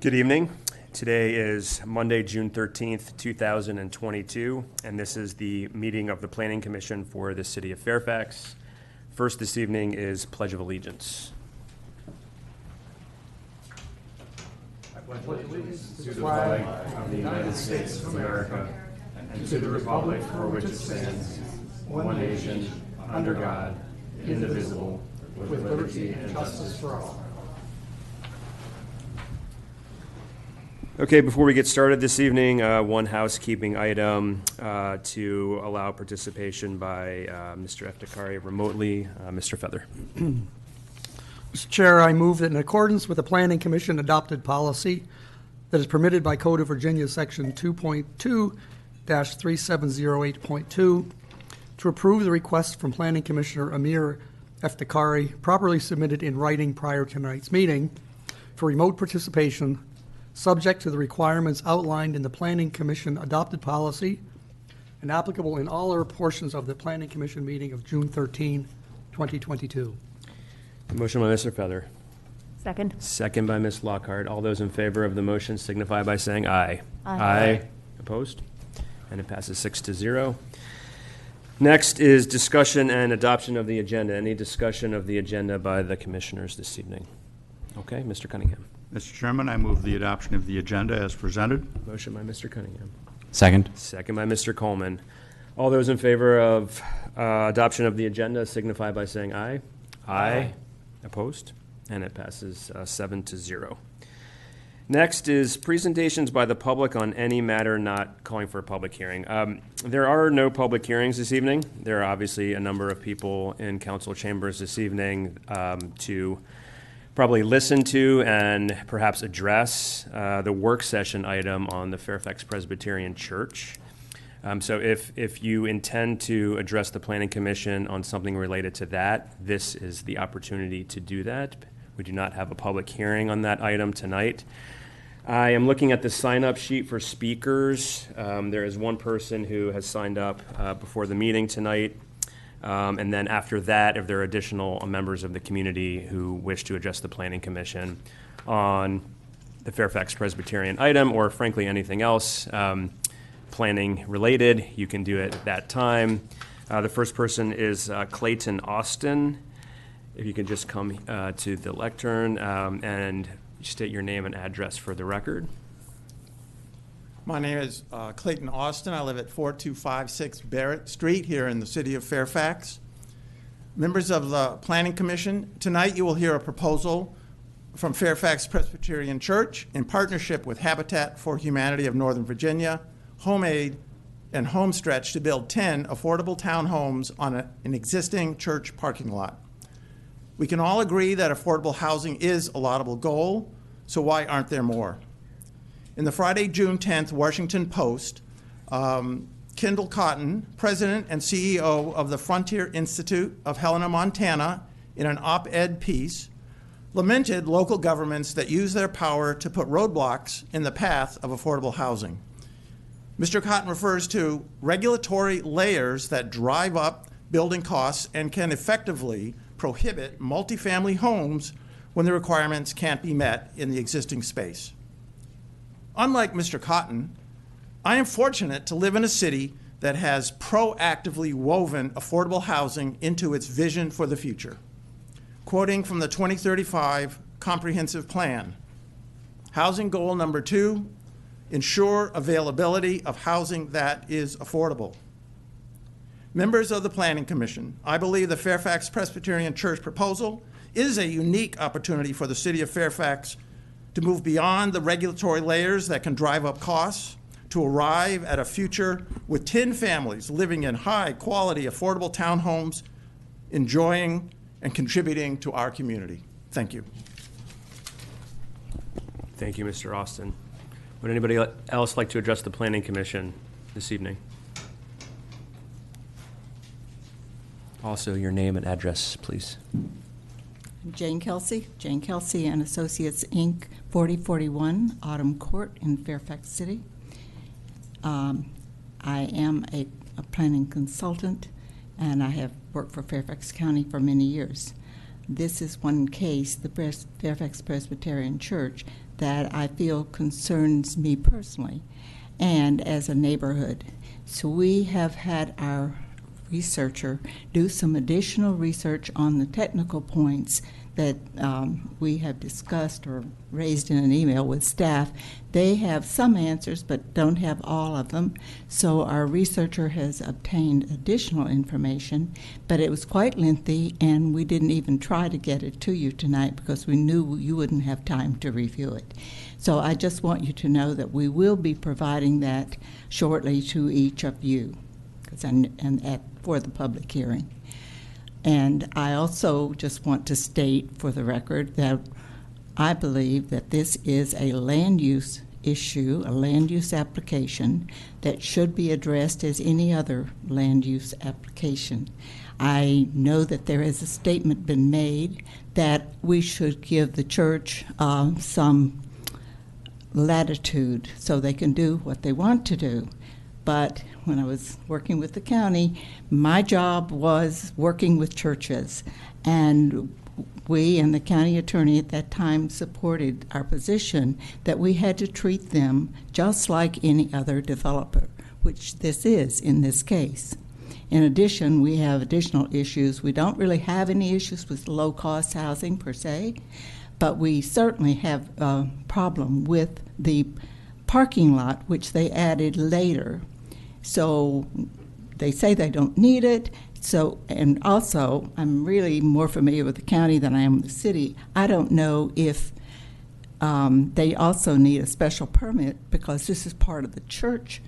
Good evening. Today is Monday, June 13th, 2022, and this is the meeting of the Planning Commission for the City of Fairfax. First this evening is Pledge of Allegiance. I pledge allegiance to the flag of the United States of America and to the republic for which it stands, one nation, under God, indivisible, with liberty and justice for all. Okay, before we get started this evening, one housekeeping item to allow participation by Mr. Eftekari remotely. Mr. Feather. Mr. Chair, I move that in accordance with the Planning Commission adopted policy that is permitted by Code of Virginia Section 2.2-3708.2 to approve the request from Planning Commissioner Amir Eftekari, properly submitted in writing prior to tonight's meeting, for remote participation subject to the requirements outlined in the Planning Commission adopted policy and applicable in all other portions of the Planning Commission meeting of June 13, 2022. Motion by Mr. Feather. Second. Second by Ms. Lockhart. All those in favor of the motion signify by saying aye. Aye. Opposed? And it passes 6-0. Next is discussion and adoption of the agenda. Any discussion of the agenda by the commissioners this evening? Okay, Mr. Cunningham. Mr. Chairman, I move the adoption of the agenda as presented. Motion by Mr. Cunningham. Second. Second by Mr. Coleman. All those in favor of adoption of the agenda signify by saying aye. Aye. Opposed? And it passes 7-0. Next is presentations by the public on any matter not calling for a public hearing. There are no public hearings this evening. There are obviously a number of people in council chambers this evening to probably listen to and perhaps address the work session item on the Fairfax Presbyterian Church. So if you intend to address the Planning Commission on something related to that, this is the opportunity to do that. We do not have a public hearing on that item tonight. I am looking at the sign-up sheet for speakers. There is one person who has signed up before the meeting tonight. And then after that, if there are additional members of the community who wish to address the Planning Commission on the Fairfax Presbyterian item, or frankly anything else planning related, you can do it at that time. The first person is Clayton Austin. If you can just come to the lectern and state your name and address for the record. My name is Clayton Austin. I live at 4256 Barrett Street here in the city of Fairfax. Members of the Planning Commission, tonight you will hear a proposal from Fairfax Presbyterian Church in partnership with Habitat for Humanity of Northern Virginia, HomeAid, and Homestretch to build 10 affordable townhomes on an existing church parking lot. We can all agree that affordable housing is a laudable goal, so why aren't there more? In the Friday, June 10th Washington Post, Kendall Cotton, president and CEO of the Frontier Institute of Helena, Montana, in an op-ed piece, lamented local governments that use their power to put roadblocks in the path of affordable housing. Mr. Cotton refers to regulatory layers that drive up building costs and can effectively prohibit multifamily homes when the requirements can't be met in the existing space. Unlike Mr. Cotton, I am fortunate to live in a city that has proactively woven affordable housing into its vision for the future. Quoting from the 2035 Comprehensive Plan, housing goal number 2, ensure availability of housing that is affordable. Members of the Planning Commission, I believe the Fairfax Presbyterian Church proposal is a unique opportunity for the city of Fairfax to move beyond the regulatory layers that can drive up costs, to arrive at a future with 10 families living in high-quality, affordable townhomes, enjoying and contributing to our community. Thank you. Thank you, Mr. Austin. Would anybody else like to address the Planning Commission this evening? Also, your name and address, please. Jane Kelsey and Associates, Inc., 4041 Autumn Court in Fairfax City. I am a planning consultant, and I have worked for Fairfax County for many years. This is one case, the Fairfax Presbyterian Church, that I feel concerns me personally and as a neighborhood. So we have had our researcher do some additional research on the technical points that we have discussed or raised in an email with staff. They have some answers but don't have all of them. So our researcher has obtained additional information, but it was quite lengthy and we didn't even try to get it to you tonight because we knew you wouldn't have time to review it. So I just want you to know that we will be providing that shortly to each of you for the public hearing. And I also just want to state for the record that I believe that this is a land use issue, a land use application that should be addressed as any other land use application. I know that there has a statement been made that we should give the church some latitude so they can do what they want to do. But when I was working with the county, my job was working with churches. And we and the county attorney at that time supported our position that we had to treat them just like any other developer, which this is in this case. In addition, we have additional issues. We don't really have any issues with low-cost housing per se, but we certainly have a problem with the parking lot, which they added later. So they say they don't need it. So, and also, I'm really more familiar with the county than I am with the city. I don't know if they also need a special permit because this is part of the church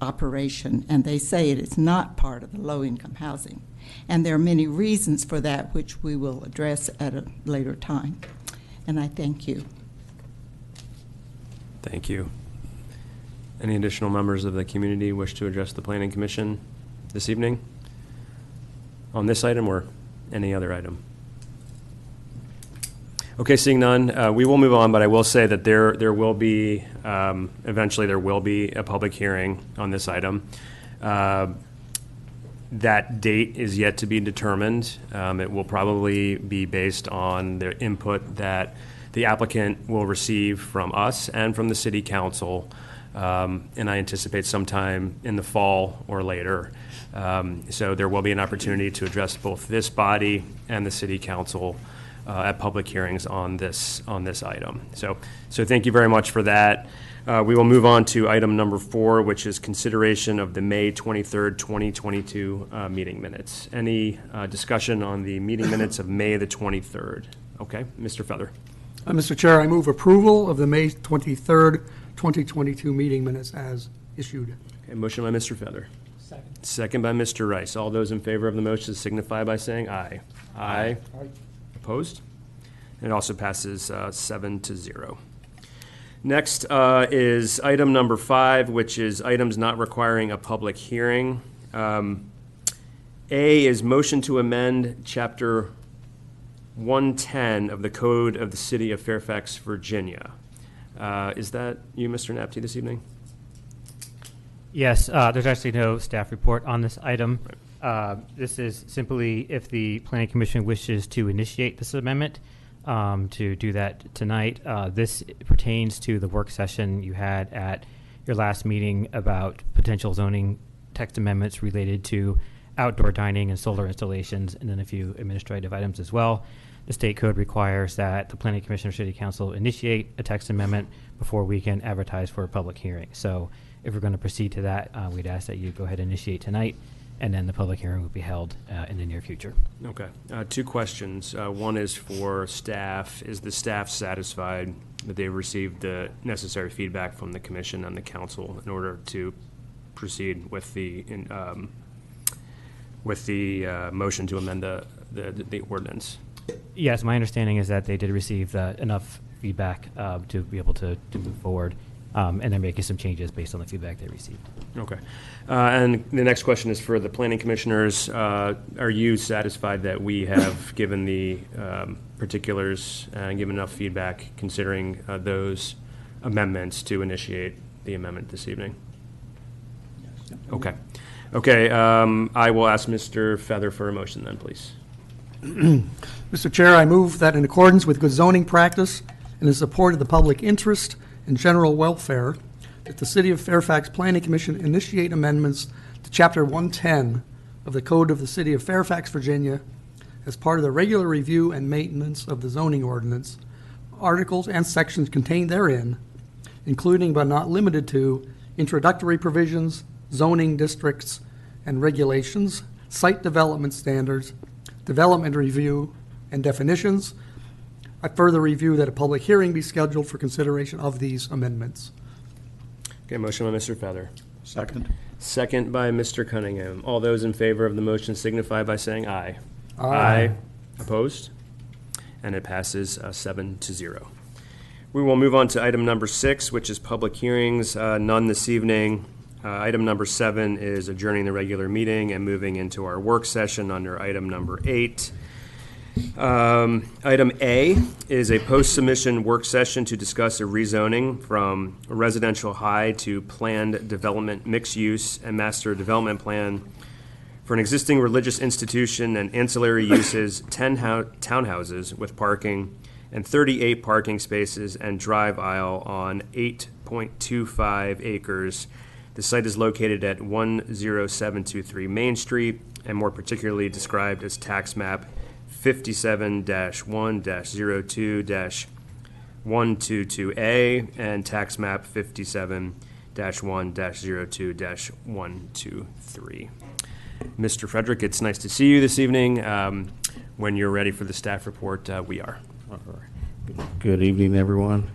operation, and they say it is not part of the low-income housing. And there are many reasons for that, which we will address at a later time. And I thank you. Thank you. Any additional members of the community wish to address the Planning Commission this evening on this item or any other item? Okay, seeing none, we will move on, but I will say that there will be, eventually there will be a public hearing on this item. That date is yet to be determined. It will probably be based on the input that the applicant will receive from us and from the city council. And I anticipate sometime in the fall or later. So there will be an opportunity to address both this body and the city council at public hearings on this item. So thank you very much for that. We will move on to item number 4, which is consideration of the May 23rd, 2022 meeting minutes. Any discussion on the meeting minutes of May the 23rd? Okay, Mr. Feather. Mr. Chair, I move approval of the May 23rd, 2022 meeting minutes as issued. Okay, motion by Mr. Feather. Second by Mr. Rice. All those in favor of the motion signify by saying aye. Aye. Opposed? And it also passes 7-0. Next is item number 5, which is items not requiring a public hearing. A is motion to amend Chapter 110 of the Code of the City of Fairfax, Virginia. Is that you, Mr. Napty, this evening? Yes, there's actually no staff report on this item. This is simply if the Planning Commission wishes to initiate this amendment, to do that tonight. This pertains to the work session you had at your last meeting about potential zoning text amendments related to outdoor dining and solar installations, and then a few administrative items as well. The state code requires that the Planning Commission or City Council initiate a text amendment before we can advertise for a public hearing. So if we're going to proceed to that, we'd ask that you go ahead and initiate tonight, and then the public hearing will be held in the near future. Okay. 2 questions. One is for staff. Is the staff satisfied that they've received the necessary feedback from the commission and the council in order to proceed with the motion to amend the ordinance? Yes, my understanding is that they did receive enough feedback to be able to move forward, and they're making some changes based on the feedback they received. Okay. And the next question is for the planning commissioners. Are you satisfied that we have given the particulars and given enough feedback considering those amendments to initiate the amendment this evening? Yes. Okay. Okay. I will ask Mr. Feather for a motion then, please. Mr. Chair, I move that in accordance with good zoning practice and in support of the public interest and general welfare, that the City of Fairfax Planning Commission initiate amendments to Chapter 110 of the Code of the City of Fairfax, Virginia, as part of the regular review and maintenance of the zoning ordinance, articles and sections contained therein, including but not limited to introductory provisions, zoning districts and regulations, site development standards, development review and definitions. I further review that a public hearing be scheduled for consideration of these amendments. Okay, motion by Mr. Feather. Second. Second by Mr. Cunningham. All those in favor of the motion signify by saying aye. Opposed? And it passes 7-0. We will move on to item number 6, which is public hearings. None this evening. Item number 7 is adjourning the regular meeting and moving into our work session under item number 8. Item A is a post-submission work session to discuss a rezoning from residential high to planned development mixed use and master development plan for an existing religious institution and ancillary uses, 10 townhouses with parking and 38 parking spaces and drive aisle on 8.25 acres. The site is located at 10723 Main Street and more particularly described as tax map 57-1-02-122A and tax map 57-1-02-123. Mr. Frederick, it's nice to see you this evening. When you're ready for the staff report, we are. Good evening, everyone.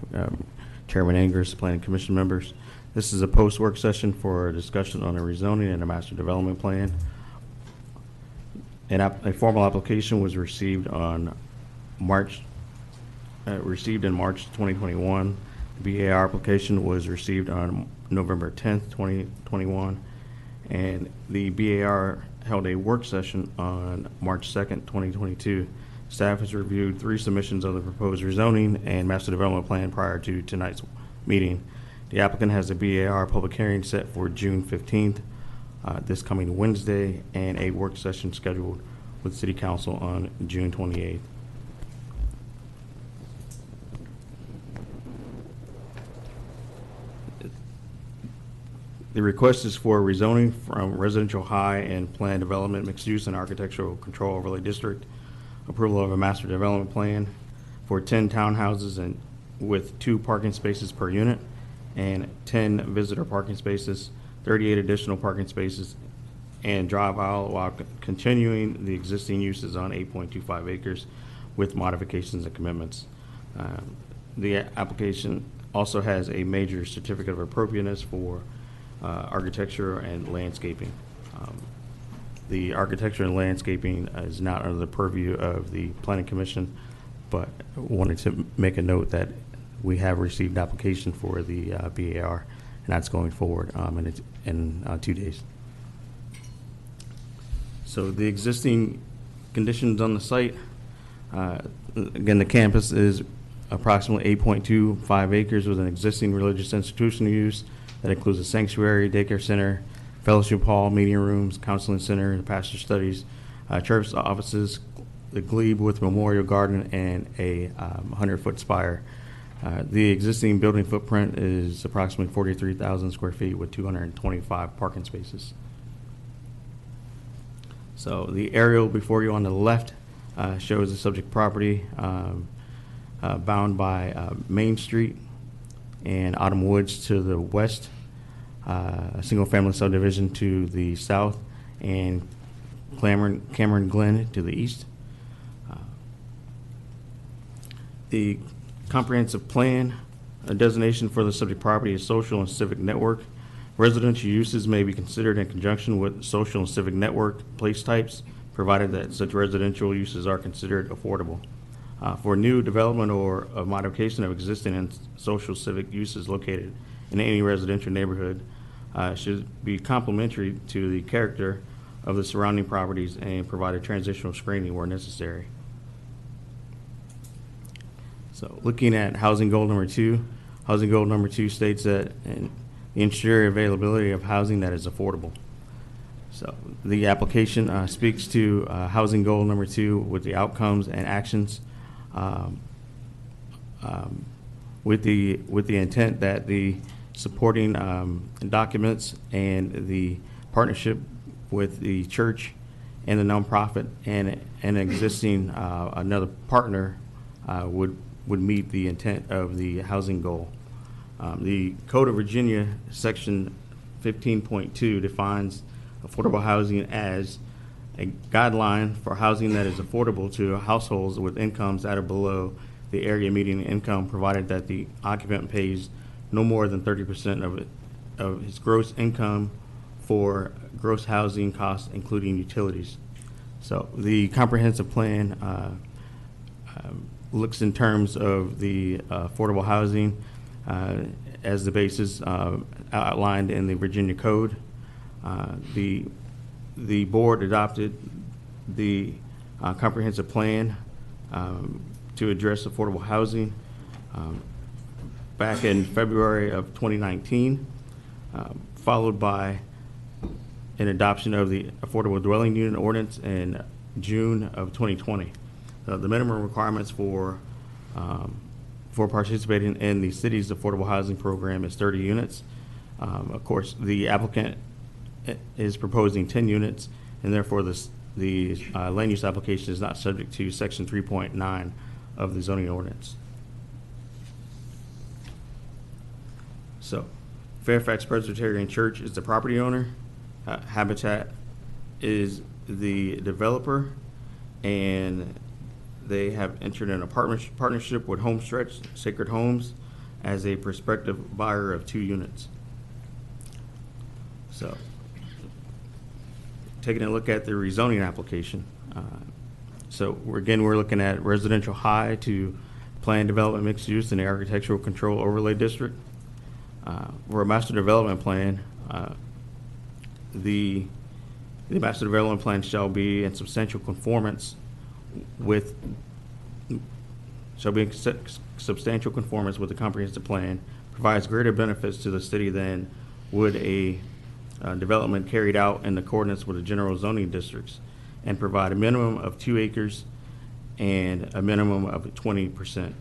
Chairman Angers, Planning Commission members. This is a post-work session for a discussion on a rezoning and a master development plan. A formal application was received in March 2021. The BAR application was received on November 10th, 2021, and the BAR held a work session on March 2nd, 2022. Staff has reviewed 3 submissions of the proposed rezoning and master development plan prior to tonight's meeting. The applicant has a BAR public hearing set for June 15th, this coming Wednesday, and a work session scheduled with City Council on June 28th. The request is for rezoning from residential high and planned development mixed use and architectural control overlay district, approval of a master development plan for 10 townhouses and with 2 parking spaces per unit and 10 visitor parking spaces, 38 additional parking spaces, and drive aisle while continuing the existing uses on 8.25 acres with modifications and commitments. The application also has a major certificate of appropriateness for architecture and landscaping. The architecture and landscaping is not under the purview of the Planning Commission, but wanted to make a note that we have received application for the BAR, and that's going forward in 2 days. So the existing conditions on the site, again, the campus is approximately 8.25 acres with an existing religious institutional use that includes a sanctuary, daycare center, fellowship hall, meeting rooms, counseling center, the pastor studies, church offices, the glebe with memorial garden, and a 100-foot spire. The existing building footprint is approximately 43,000 square feet with 225 parking spaces. So the aerial before you on the left shows the subject property bound by Main Street and Autumn Woods to the west, a single-family subdivision to the south, and Cameron Glen to the east. The comprehensive plan designation for the subject property is social and civic network. Residential uses may be considered in conjunction with social and civic network place types, provided that such residential uses are considered affordable. For new development or a modification of existing and social civic uses located in any residential neighborhood should be complementary to the character of the surrounding properties and provide a transitional screening where necessary. So looking at housing goal number 2, housing goal number 2 states that ensure availability of housing that is affordable. So the application speaks to housing goal number 2 with the outcomes and actions with the intent that the supporting documents and the partnership with the church and the nonprofit and an existing another partner would meet the intent of the housing goal. The Code of Virginia, Section 15.2, defines affordable housing as a guideline for housing that is affordable to households with incomes at or below the area median income, provided that the occupant pays no more than 30% of his gross income for gross housing costs, including utilities. So the comprehensive plan looks in terms of the affordable housing as the basis outlined in the Virginia Code. The board adopted the comprehensive plan to address affordable housing back in February of 2019, followed by an adoption of the Affordable Dwelling Unit Ordinance in June of 2020. The minimum requirements for participating in the city's affordable housing program is 30 units. Of course, the applicant is proposing 10 units, and therefore the land use application is not subject to Section 3.9 of the zoning ordinance. So, Fairfax Presbyterian Church is the property owner. Habitat is the developer, and they have entered in a partnership with Homestretch Sacred Homes as a prospective buyer of 2 units. So, taking a look at the rezoning application. So we're looking at residential high to planned development mixed use in the architectural control overlay district. For a master development plan, the master development plan shall be in substantial conformance with the comprehensive plan, provides greater benefits to the city than would a development carried out in accordance with the general zoning districts, and provide a minimum of 2 acres and a minimum of 20%.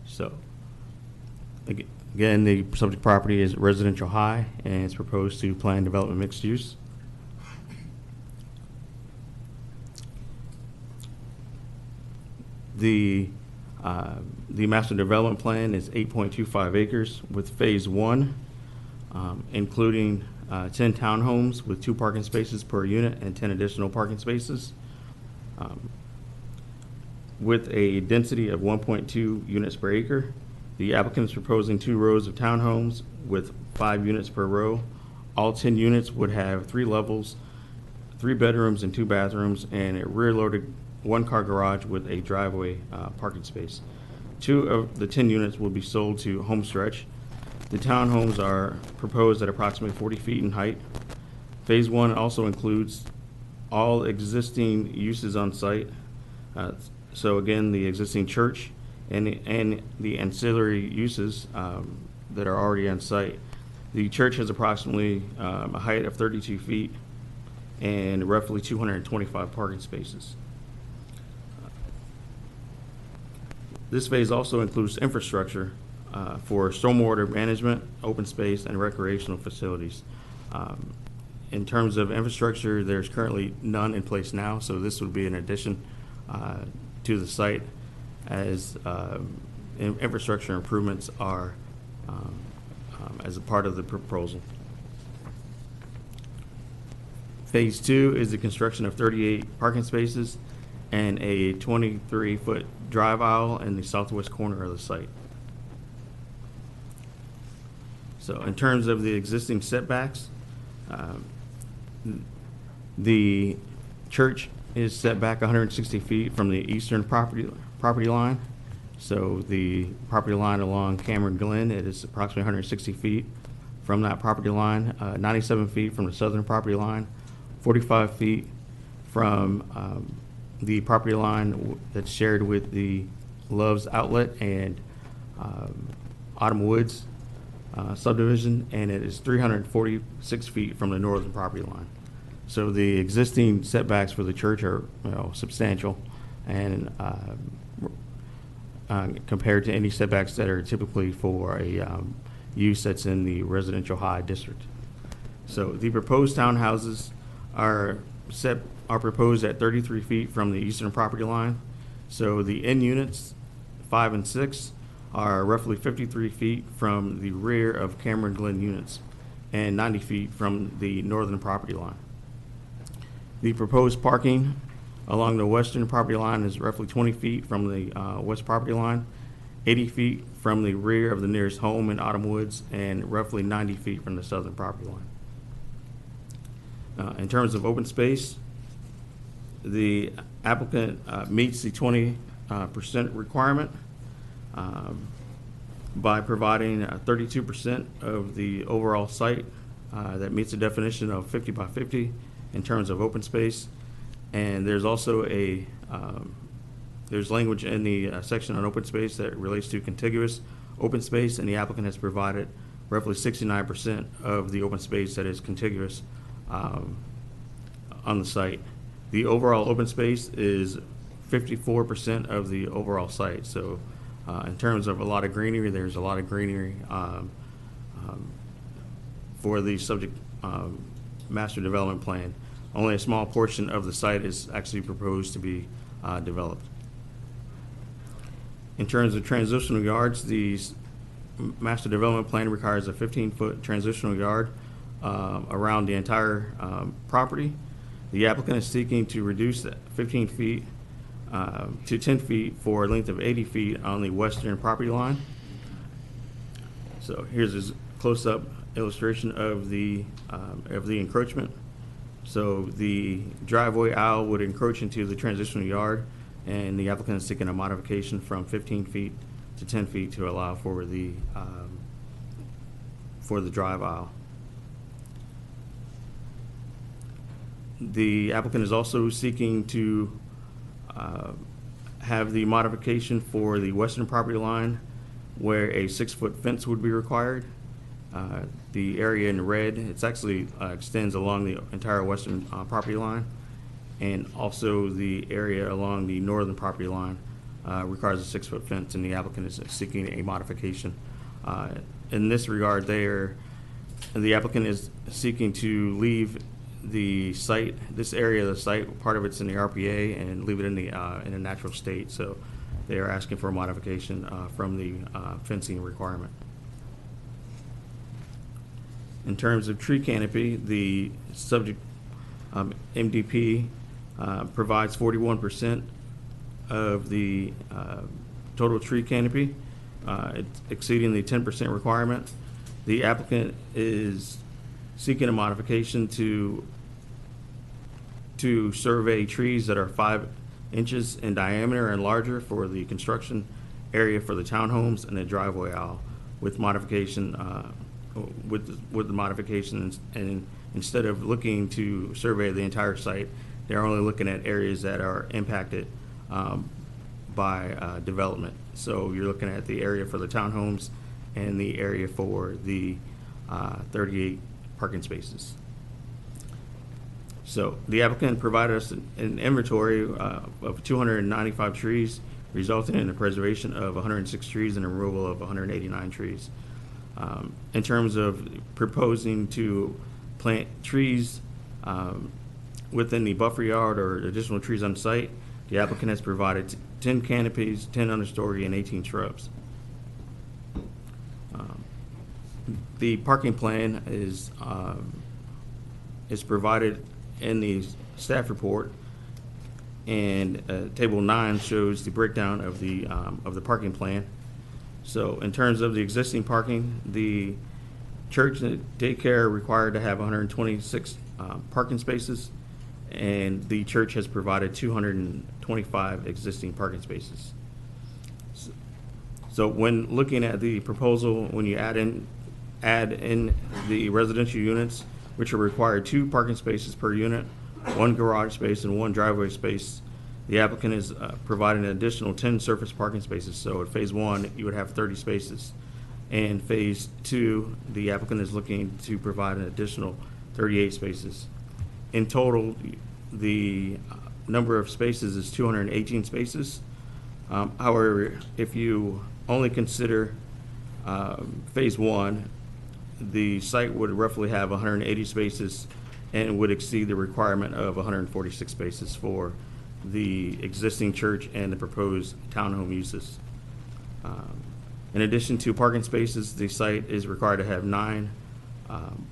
So, again, the subject property is residential high, and it's proposed to plan development mixed use. The master development plan is 8.25 acres with phase 1, including 10 townhomes with 2 parking spaces per unit and 10 additional parking spaces, with a density of 1.2 units per acre. The applicant is proposing 2 rows of townhomes with 5 units per row. All 10 units would have 3 levels, 3 bedrooms and 2 bathrooms, and a rear-loaded 1-car garage with a driveway parking space. 2 of the 10 units will be sold to Homestretch. The townhomes are proposed at approximately 40 feet in height. Phase 1 also includes all existing uses on site. So again, the existing church and the ancillary uses that are already on site. The church has approximately a height of 32 feet and roughly 225 parking spaces. This phase also includes infrastructure for stormwater management, open space, and recreational facilities. In terms of infrastructure, there's currently none in place now, so this would be an addition to the site as infrastructure improvements are as a part of the proposal. Phase 2 is the construction of 38 parking spaces and a 23-foot drive aisle in the southwest corner of the site. So in terms of the existing setbacks, the church is set back 160 feet from the eastern property line. So the property line along Cameron Glen, it is approximately 160 feet from that property line, 97 feet from the southern property line, 45 feet from the property line that's shared with the Love's Outlet and Autumn Woods subdivision, and it is 346 feet from the northern property line. So the existing setbacks for the church are substantial, and compared to any setbacks that are typically for a use that's in the residential high district. So the proposed townhouses are proposed at 33 feet from the eastern property line. So the end units, 5 and 6, are roughly 53 feet from the rear of Cameron Glen units and 90 feet from the northern property line. The proposed parking along the western property line is roughly 20 feet from the west property line, 80 feet from the rear of the nearest home in Autumn Woods, and roughly 90 feet from the southern property line. In terms of open space, the applicant meets the 20% requirement by providing 32% of the overall site that meets the definition of 50 by 50 in terms of open space. And there's also there's language in the section on open space that relates to contiguous open space, and the applicant has provided roughly 69% of the open space that is contiguous on the site. The overall open space is 54% of the overall site. So in terms of a lot of greenery, there's a lot of greenery for the subject master development plan. Only a small portion of the site is actually proposed to be developed. In terms of transitional yards, the master development plan requires a 15-foot transitional yard around the entire property. The applicant is seeking to reduce that 15 feet to 10 feet for a length of 80 feet on the western property line. So here's a close-up illustration of the encroachment. So the driveway aisle would encroach into the transitional yard, and the applicant is seeking a modification from 15 feet to 10 feet to allow for the drive aisle. The applicant is also seeking to have the modification for the western property line where a 6-foot fence would be required. The area in red, it's actually extends along the entire western property line, and also the area along the northern property line requires a 6-foot fence, and the applicant is seeking a modification. In this regard, the applicant is seeking to leave the site, this area of the site, part of it's in the RPA, and leave it in a natural state. So they are asking for a modification from the fencing requirement. In terms of tree canopy, the subject MDP provides 41% of the total tree canopy, it's exceeding the 10% requirement. The applicant is seeking a modification to survey trees that are 5 inches in diameter and larger for the construction area for the townhomes and the driveway aisle, with modification with the modifications, and instead of looking to survey the entire site, they're only looking at areas that are impacted by development. So you're looking at the area for the townhomes and the area for the 38 parking spaces. So the applicant provided us an inventory of 295 trees, resulting in the preservation of 106 trees and a removal of 189 trees. In terms of proposing to plant trees within the buffer yard or additional trees on site, the applicant has provided 10 canopies, 10 understory, and 18 shrubs. The parking plan is provided in the staff report, and Table 9 shows the breakdown of the parking plan. So in terms of the existing parking, the church and daycare are required to have 126 parking spaces, and the church has provided 225 existing parking spaces. So when looking at the proposal, when you add in the residential units, which are required 2 parking spaces per unit, 1 garage space, and 1 driveway space, the applicant is providing an additional 10 surface parking spaces. So at phase 1, you would have 30 spaces. And phase 2, the applicant is looking to provide an additional 38 spaces. In total, the number of spaces is 218 spaces. However, if you only consider Phase 1, the site would roughly have 180 spaces and would exceed the requirement of 146 spaces for the existing church and the proposed townhome uses. In addition to parking spaces, the site is required to have 9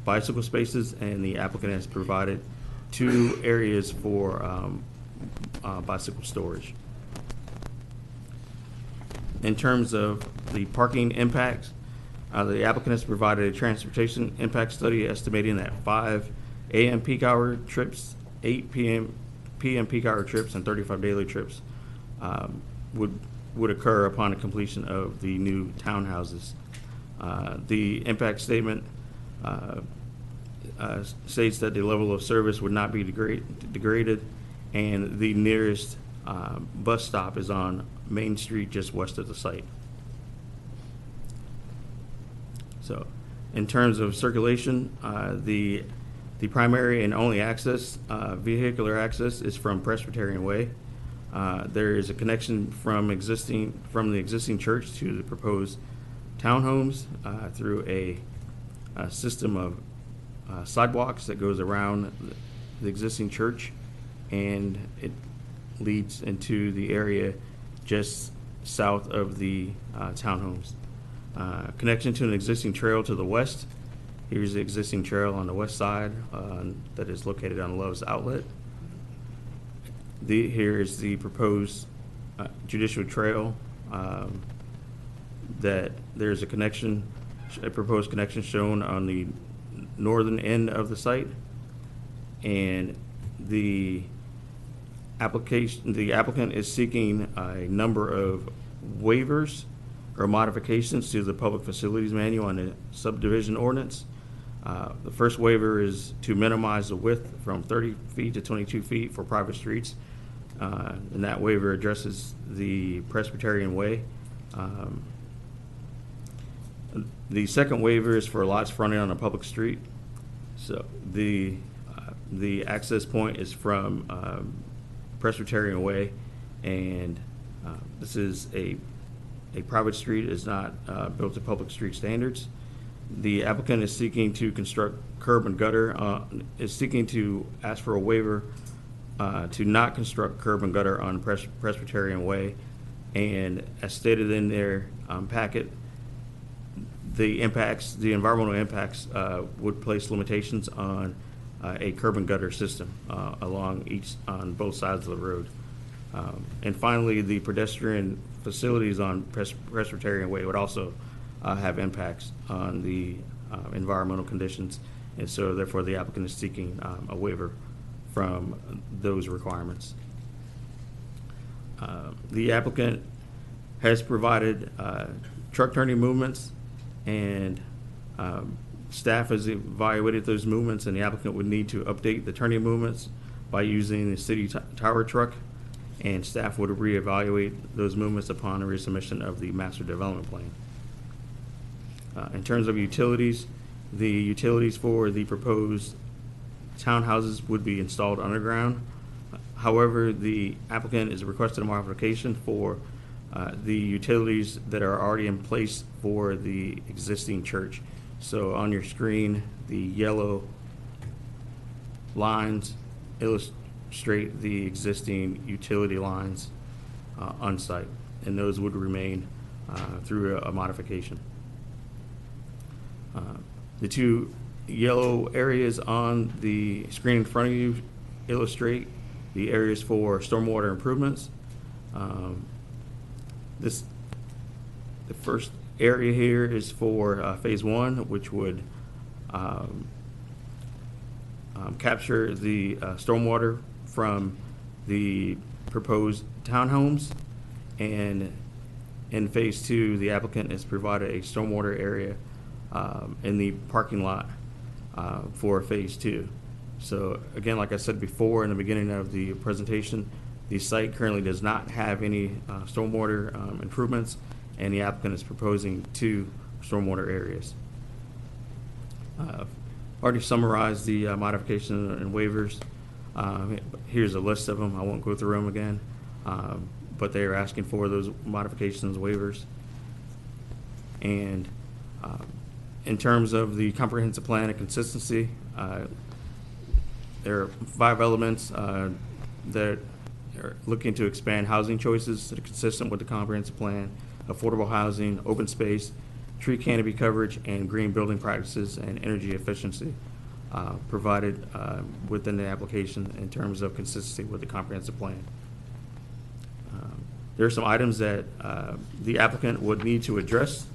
bicycle spaces, and the applicant has provided 2 areas for bicycle storage. In terms of the parking impacts, the applicant has provided a transportation impact study estimating that 5 AM peak hour trips, 8 PM peak hour trips, and 35 daily trips would occur upon the completion of the new townhouses. The impact statement states that the level of service would not be degraded, and the nearest bus stop is on Main Street just west of the site. So, in terms of circulation, the primary and only access, vehicular access, is from Presbyterian Way. There is a connection from the existing church to the proposed townhomes through a system of sidewalks that goes around the existing church, and it leads into the area just south of the townhomes. Connection to an existing trail to the west. Here's the existing trail on the west side that is located on Love's Outlet. Here is the proposed judicial trail that there's a proposed connection shown on the northern end of the site, and the applicant is seeking a number of waivers or modifications to the Public Facilities Manual and the subdivision ordinance. The first waiver is to minimize the width from 30 feet to 22 feet for private streets, and that waiver addresses the Presbyterian Way. The second waiver is for lots fronting on a public street. So the access point is from Presbyterian Way, and this is a private street, is not built to public street standards. The applicant is seeking to construct curb and gutter, is seeking to ask for a waiver to not construct curb and gutter on Presbyterian Way, and as stated in their packet, the environmental impacts would place limitations on a curb and gutter system on both sides of the road. And finally, the pedestrian facilities on Presbyterian Way would also have impacts on the environmental conditions, and so therefore the applicant is seeking a waiver from those requirements. The applicant has provided truck turning movements, and staff has evaluated those movements, and the applicant would need to update the turning movements by using the city tower truck, and staff would reevaluate those movements upon the resubmission of the master development plan. In terms of utilities, the utilities for the proposed townhouses would be installed underground. However, the applicant is requesting a modification for the utilities that are already in place for the existing church. So on your screen, the yellow lines illustrate the existing utility lines on site, and those would remain through a modification. The 2 yellow areas on the screen in front of you illustrate the areas for stormwater improvements. The first area here is for Phase 1, which would capture the stormwater from the proposed townhomes, and in Phase 2, the applicant has provided a stormwater area in the parking lot for Phase 2. So again, like I said before in the beginning of the presentation, the site currently does not have any stormwater improvements, and the applicant is proposing 2 stormwater areas. Already summarized the modification and waivers. Here's a list of them. I won't go through them again. but they are asking for those modifications, waivers. And in terms of the comprehensive plan and consistency, there are 5 elements that are looking to expand housing choices that are consistent with the comprehensive plan, affordable housing, open space, tree canopy coverage, and green building practices and energy efficiency provided within the application in terms of consistency with the comprehensive plan. There are some items that the applicant would need to address.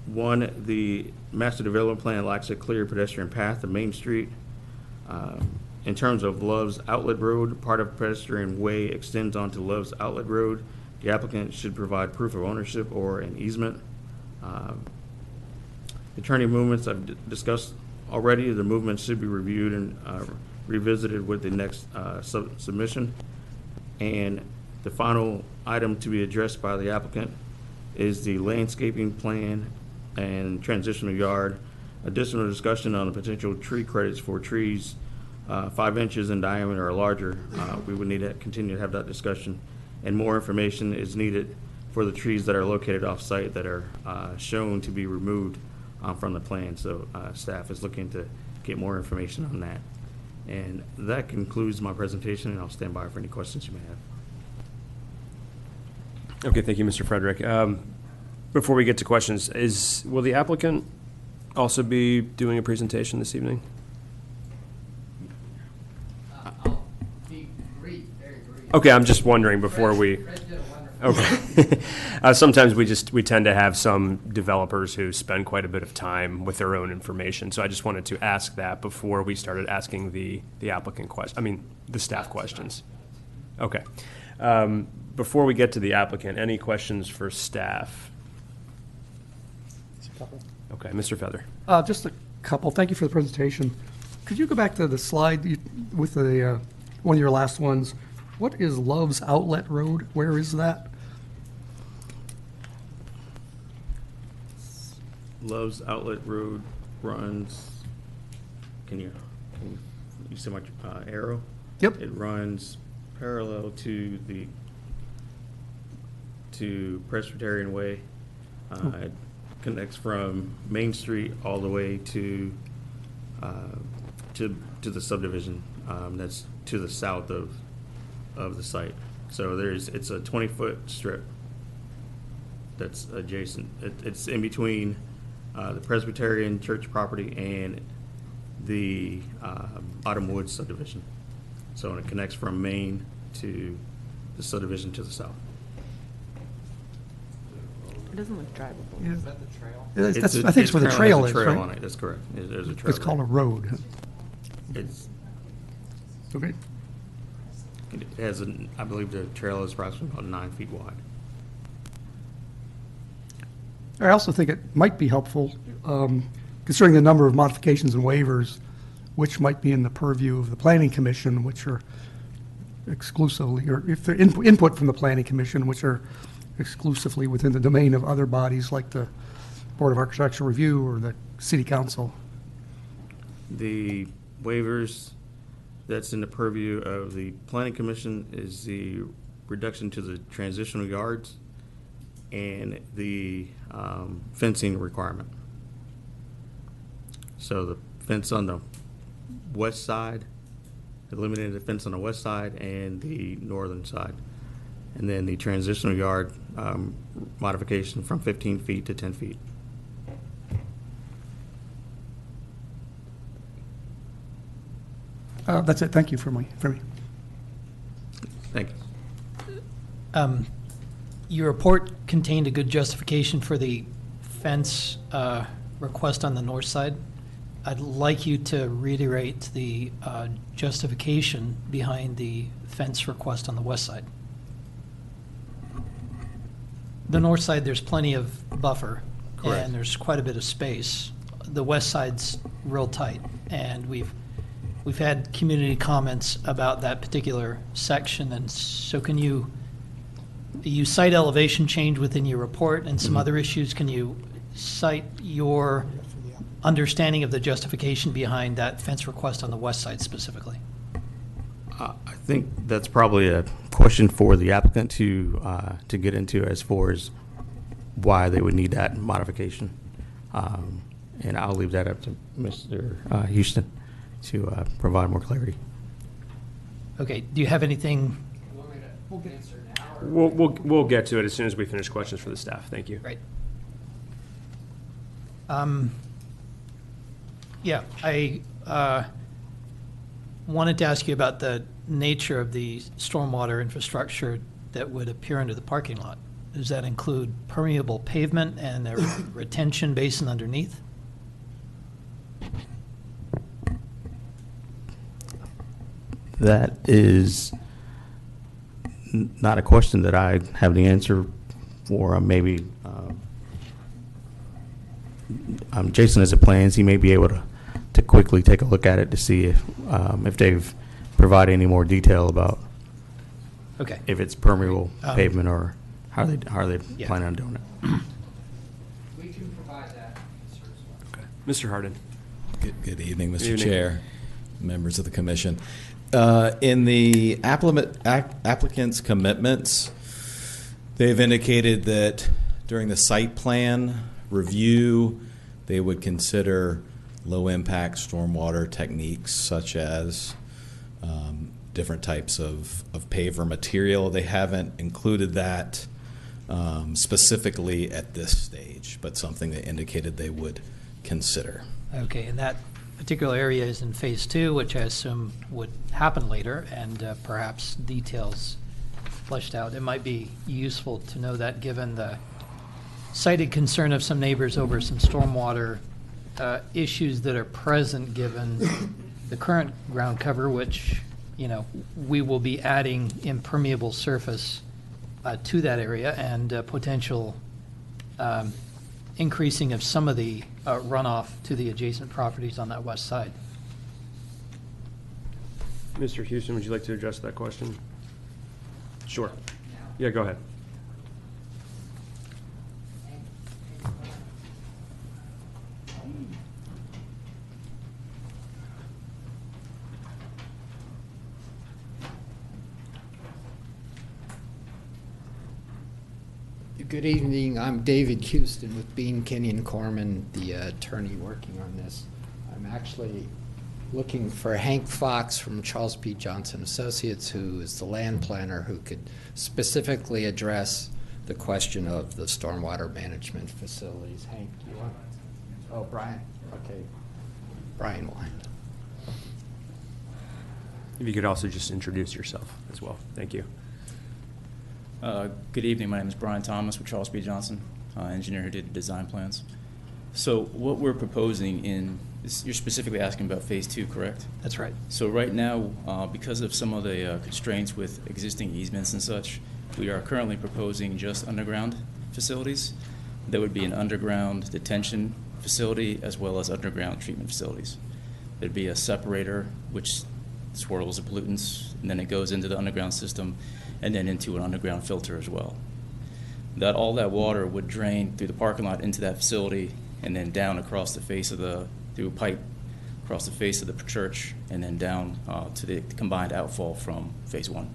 One, the master development plan lacks a clear pedestrian path to Main Street. In terms of Love's Outlet Road, part of pedestrian way extends onto Love's Outlet Road. The applicant should provide proof of ownership or an easement. The turning movements I've discussed already. The movements should be reviewed and revisited with the next submission. And the final item to be addressed by the applicant is the landscaping plan and transitional yard. Additional discussion on the potential tree credits for trees 5 inches in diameter or larger. We would need to continue to have that discussion. And more information is needed for the trees that are located off-site that are shown to be removed from the plan. So staff is looking to get more information on that. And that concludes my presentation, and I'll stand by for any questions you may have. Okay, thank you, Mr. Frederick. Before we get to questions, will the applicant also be doing a presentation this evening? I'll be brief, very brief. Okay, I'm just wondering before we. Fred did a wonderful Okay. Sometimes we tend to have some developers who spend quite a bit of time with their own information. So I just wanted to ask that before we started asking the applicant the staff questions. Okay. Before we get to the applicant, any questions for staff? Okay, Mr. Feather. Just a couple. Thank you for the presentation. Could you go back to the slide with the one of your last ones? What is Love's Outlet Road? Where is that? Love's Outlet Road runs, can you see my arrow? Yep. It runs parallel to Presbyterian Way. It connects from Main Street all the way to the subdivision that's to the south of the site. So it's a 20-foot strip that's adjacent. It's in between the Presbyterian Church property and the Autumn Woods subdivision. So it connects from Main to the subdivision to the south. It doesn't look drivable. Yeah. Is that the trail? I think it's where the trail is, Trail right? on it. That's correct. There's a trail. It's called a road. It's, Okay. it has I believe the trail is approximately about 9 feet wide. I also think it might be helpful, considering the number of modifications and waivers, which might be in the purview of the Planning Commission, which are exclusively, or if they're input from the Planning Commission, which are exclusively within the domain of other bodies like the Board of Architectural Review or the City Council. The waivers that's in the purview of the Planning Commission is the reduction to the transitional yards and the fencing requirement. So the fence on the west side, eliminated the fence on the west side and the northern side. And then the transitional yard modification from 15 feet to 10 feet. That's it. Thank you for me. Thank you. Your report contained a good justification for the fence request on the north side. I'd like you to reiterate the justification behind the fence request on the west side. The north side, there's plenty of buffer. Correct. And there's quite a bit of space. The west side's real tight, and we've had community comments about that particular section, and so can you cite elevation change within your report and some other issues? Can you cite your understanding of the justification behind that fence request on the west side specifically? I think that's probably a question for the applicant to get into as far as why they would need that modification. And I'll leave that up to Mr. Houston to provide more clarity. Okay, do you have anything? You want me to answer now? Or We'll get to it as soon as we finish questions for the staff. Thank you. Right. Yeah, I wanted to ask you about the nature of the stormwater infrastructure that would appear under the parking lot. Does that include permeable pavement and a retention basin underneath? That is not a question that I have the answer for. Maybe Jason has the plans. He may be able to quickly take a look at it to see if they've provided any more detail about Okay. if it's permeable pavement or how they Yeah. plan on doing it. we can provide that answer as well. Okay. Mr. Hardin. Good evening, Mr. Good evening. Chair, members of the commission. In the applicant's commitments, they've indicated that during the site plan review, they would consider low-impact stormwater techniques such as different types of paver material. They haven't included that specifically at this stage, but something they indicated they would consider. Okay, and that particular area is in Phase 2, which I assume would happen later, and perhaps details fleshed out. It might be useful to know that, given the cited concern of some neighbors over some stormwater issues that are present, given the current ground cover, which, we will be adding impermeable surface to that area, and potential increasing of some of the runoff to the adjacent properties on that west side. Mr. Houston, would you like to address that question? Sure. Yeah, go ahead. Good evening. I'm David Houston with Bean, Kinney, and Corman, the attorney working on this. I'm actually looking for Hank Fox from Charles P. Johnson Associates, who is the land planner who could specifically address the question of the stormwater management facilities. Hank, do you want? Oh, Brian. Okay. Brian will handle it. If you could also just introduce yourself as well. Thank you. Good evening. My name is Brian Thomas with Charles P. Johnson, engineer who did the design plans. So what we're proposing you're specifically asking about Phase 2, correct? That's right. So right now, because of some of the constraints with existing easements and such, we are currently proposing just underground facilities. There would be an underground detention facility as well as underground treatment facilities. There'd be a separator which swirls the pollutants, and then it goes into the underground system and then into an underground filter as well. All that water would drain through the parking lot into that facility and then down across the face of through a pipe across the face of the church and then down to the combined outfall from Phase 1.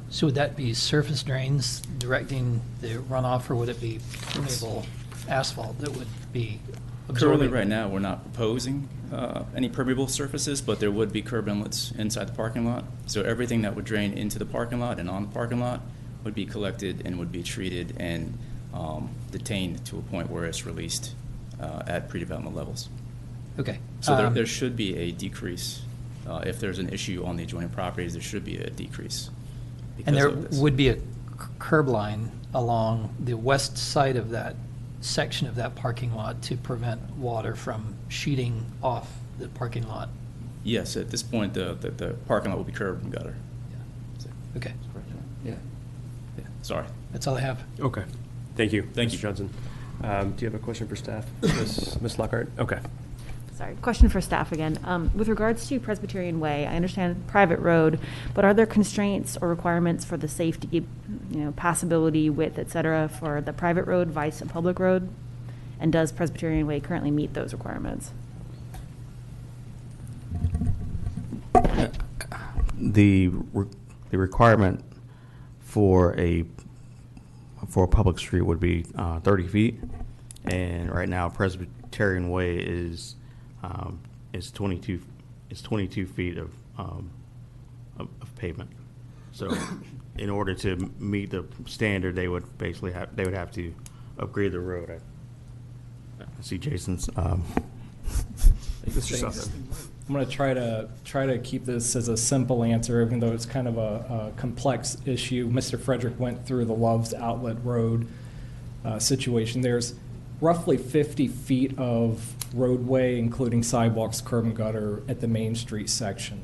So would that be surface drains directing the runoff, or would it be permeable asphalt that would be absorbing? Currently, right now, we're not proposing any permeable surfaces, but there would be curb inlets inside the parking lot. So everything that would drain into the parking lot and on the parking lot would be collected and would be treated and detained to a point where it's released at pre-development levels. Okay. So there should be a decrease. If there's an issue on the adjoining properties, there should be a decrease. And there because of this. would be a curb line along the west side of that section of that parking lot to prevent water from sheeting off the parking lot. Yes, at this point, the parking lot will be curb and gutter. Okay, Yeah. Sorry. that's all I have. Okay. Thank you. Thank Mr. you. Johnson. Do you have a question for staff? Ms. Lockhart? Okay. Sorry, question for staff again. With regards to Presbyterian Way, I understand private road, but are there constraints or requirements for the safety, passability, width, et cetera, for the private road vice a public road? And does Presbyterian Way currently meet those requirements? the requirement for a public street would be 30 feet, and right now Presbyterian Way is 22 feet of pavement. So, in order to meet the standard, they would have to upgrade the road. I see Jason's. Mr. I'm going to try to keep this as a simple answer, even though it's kind of a complex issue. Mr. Frederick went through the Love's Outlet Road situation. There's roughly 50 feet of roadway, including sidewalks, curb and gutter, at the Main Street section.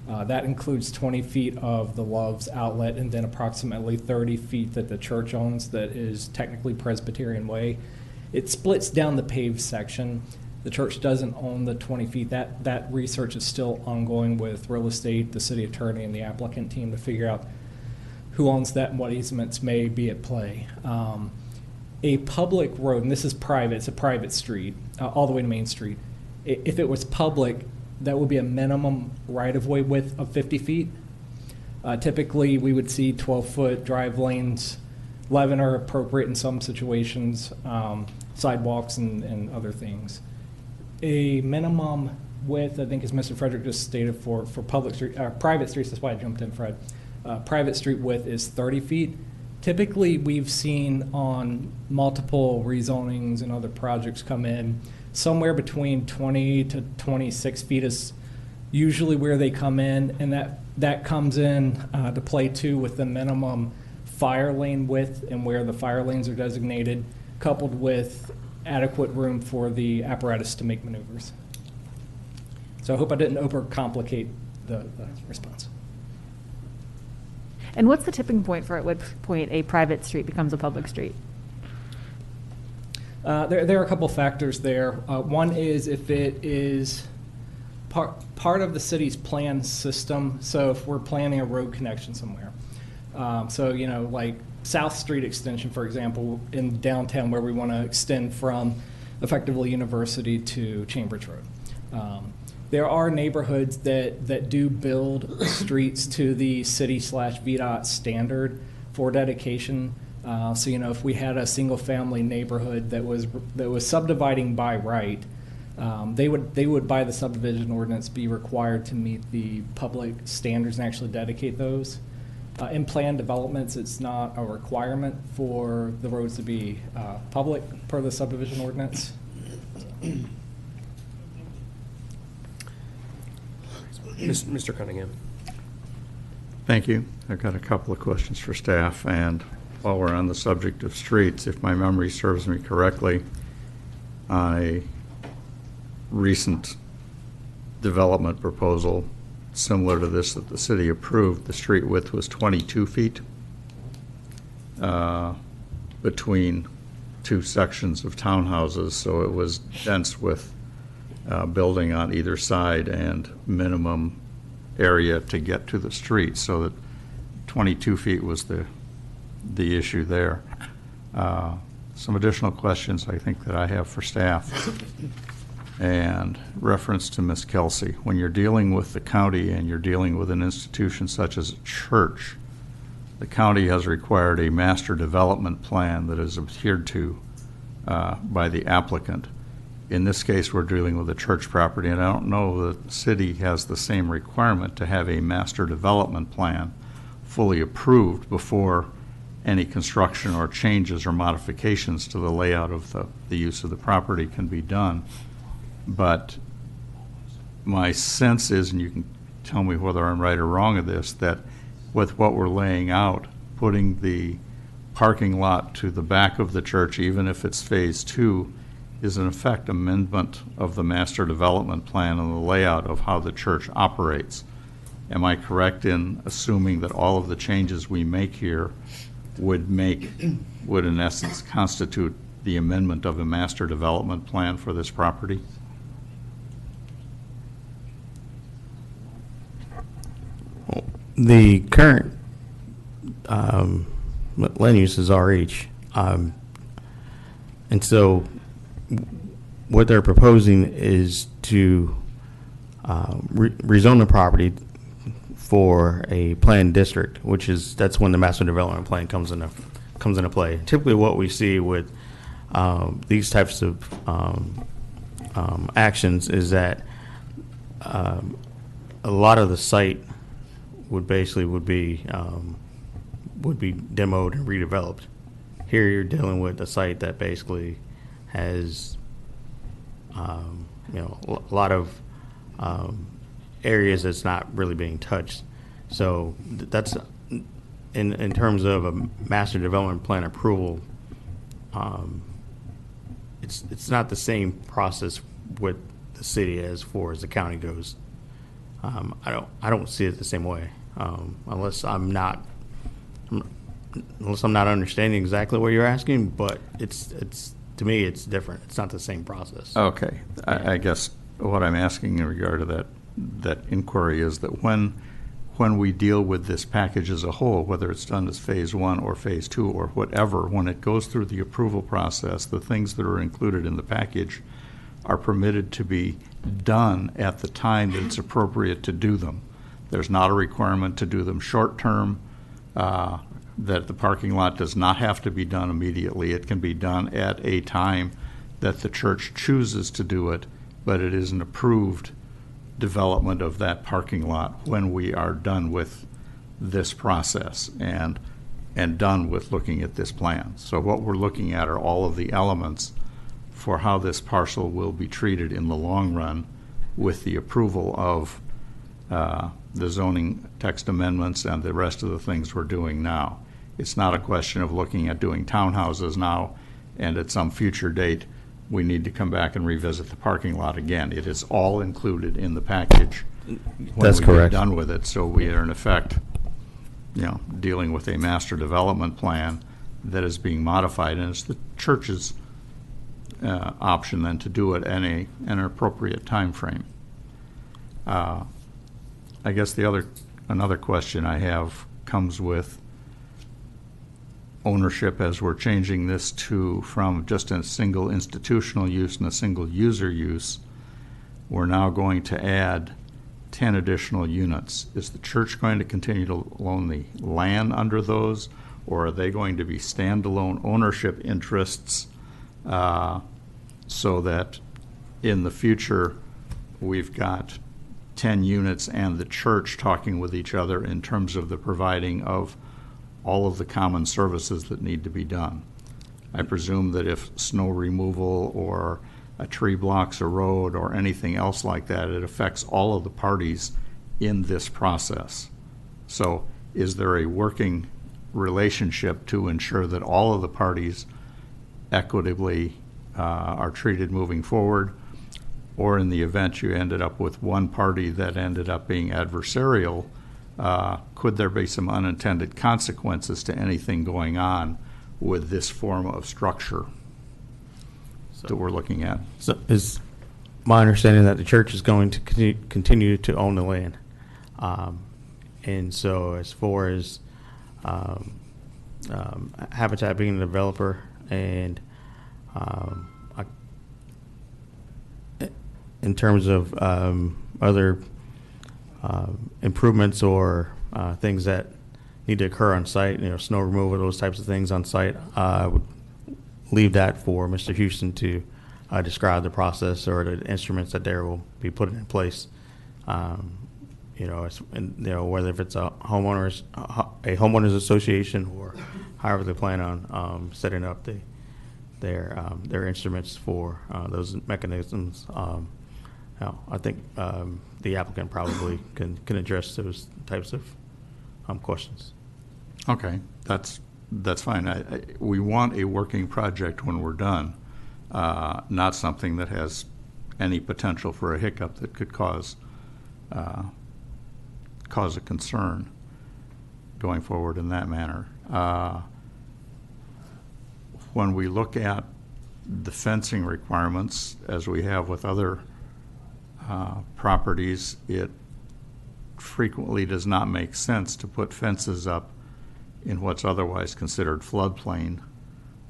That includes 20 feet of the Love's Outlet, and then approximately 30 feet that the church owns that is technically Presbyterian Way. It splits down the paved section. The church doesn't own the 20 feet. That research is still ongoing with real estate, the city attorney, and the applicant team to figure out who owns that and what easements may be at play. A public road, and this is private, it's a private street, all the way to Main Street. If it was public, that would be a minimum right-of-way width of 50 feet. Typically, we would see 12-foot drive lanes. 11 are appropriate in some situations, sidewalks and other things. A minimum width, I think, as Mr. Frederick just stated, for public street, private streets, that's why I jumped in, Fred. Private street width is 30 feet. Typically, we've seen on multiple rezonings and other projects come in, somewhere between 20 to 26 feet is usually where they come in, and that comes in to play too with the minimum fire lane width and where the fire lanes are designated, coupled with adequate room for the apparatus to make maneuvers. So I hope I didn't overcomplicate the response. And what's the tipping point for at which point a private street becomes a public street? There are a couple factors there. One is if it is part of the city's plan system. So if we're planning a road connection somewhere. So, like South Street extension, for example, in downtown where we want to extend from effectively University to Chambridge Road. There are neighborhoods that do build streets to the city/VDOT standard for dedication. So, if we had a single-family neighborhood that was subdividing by right, they would by the subdivision ordinance be required to meet the public standards and actually dedicate those. In planned developments, it's not a requirement for the roads to be public per the subdivision ordinance. Mr. Cunningham. Thank you. I've got a couple of questions for staff, and while we're on the subject of streets, if my memory serves me correctly, on a recent development proposal similar to this that the city approved, the street width was 22 feet between two sections of townhouses, so it was dense with building on either side and minimum area to get to the street, so that 22 feet was the issue there. Some additional questions I think that I have for staff. And reference to Ms. Kelsey, when you're dealing with the county and you're dealing with an institution such as a church, the county has required a master development plan that is adhered to by the applicant. In this case, we're dealing with a church property, and I don't know that the city has the same requirement to have a master development plan fully approved before any construction or changes or modifications to the layout of the use of the property can be done. But my sense is, and you can tell me whether I'm right or wrong of this, that with what we're laying out, putting the parking lot to the back of the church, even if it's phase 2, is in effect amendment of the master development plan and the layout of how the church operates. Am I correct in assuming that all of the changes we make here would in essence constitute the amendment of a master development plan for this property? The current land use is RH, and so what they're proposing is to rezone the property for a planned district, that's when the master development plan comes into play. Typically, what we see with these types of actions is that a lot of the site would be demoed and redeveloped. Here, you're dealing with a site that basically has a lot of areas that's not really being touched. So that's in terms of a master development plan approval. It's not the same process with the city as far as the county goes. I don't see it the same way, unless I'm not understanding exactly what you're asking. But it's to me it's different. It's not the same process. Okay, I guess what I'm asking in regard to that inquiry is that when we deal with this package as a whole, whether it's done as phase 1 or phase 2 or whatever, when it goes through the approval process, the things that are included in the package are permitted to be done at the time that it's appropriate to do them. There's not a requirement to do them short term, that the parking lot does not have to be done immediately. It can be done at a time that the church chooses to do it, but it is an approved development of that parking lot when we are done with this process and done with looking at this plan. So what we're looking at are all of the elements for how this parcel will be treated in the long run with the approval of the zoning text amendments and the rest of the things we're doing now. It's not a question of looking at doing townhouses now and at some future date we need to come back and revisit the parking lot again. It is all included in the package when That's we correct. get done with it. So we are in effect, dealing with a master development plan that is being modified, and it's the church's option then to do it in an appropriate time frame. I guess another question I have comes with ownership, as we're changing this from just a single institutional use and a single user use. We're now going to add 10 additional units. Is the church going to continue to own the land under those, or are they going to be standalone ownership interests so that in the future we've got 10 units and the church talking with each other in terms of the providing of all of the common services that need to be done? I presume that if snow removal or a tree blocks a road or anything else like that, it affects all of the parties in this process. So is there a working relationship to ensure that all of the parties equitably are treated moving forward? Or in the event you ended up with one party that ended up being adversarial, could there be some unintended consequences to anything going on with this form of structure that we're looking at? So is my understanding that the church is going to continue to own the land. And so as far as Habitat being a developer and in terms of other improvements or things that need to occur on site, snow removal, those types of things on site, I would leave that for Mr. Houston to describe the process or the instruments that there will be put in place. Whether if it's a homeowners association or however they plan on setting up their instruments for those mechanisms. I think the applicant probably can address those types of questions. Okay, that's fine. We want a working project when we're done, not something that has any potential for a hiccup that could cause a concern going forward in that manner. When we look at the fencing requirements, as we have with other properties, it frequently does not make sense to put fences up in what's otherwise considered floodplain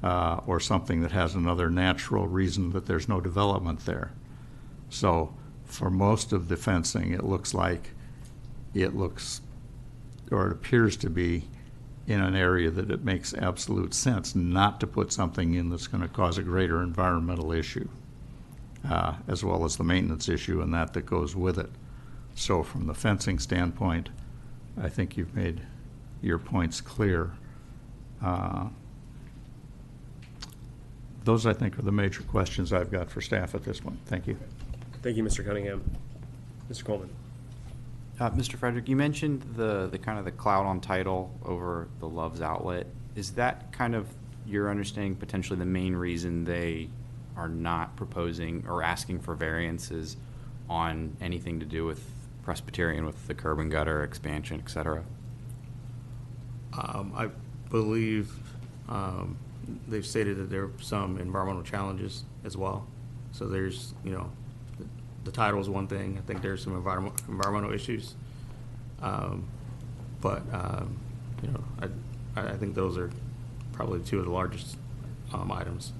or something that has another natural reason that there's no development there. So for most of the fencing, it looks or it appears to be, in an area that it makes absolute sense not to put something in that's going to cause a greater environmental issue, as well as the maintenance issue and that goes with it. So from the fencing standpoint, I think you've made your points clear. Those, I think, are the major questions I've got for staff at this point. Thank you. Thank you, Mr. Cunningham. Mr. Coleman. Mr. Frederick, you mentioned the kind of the cloud on title over the Love's outlet. Is that kind of your understanding potentially the main reason they are not proposing or asking for variances on anything to do with Presbyterian, with the curb and gutter expansion, et cetera? I believe they've stated that there are some environmental challenges as well. So there's, the title is one thing. I think there's some environmental issues. I think those are probably two of the largest items.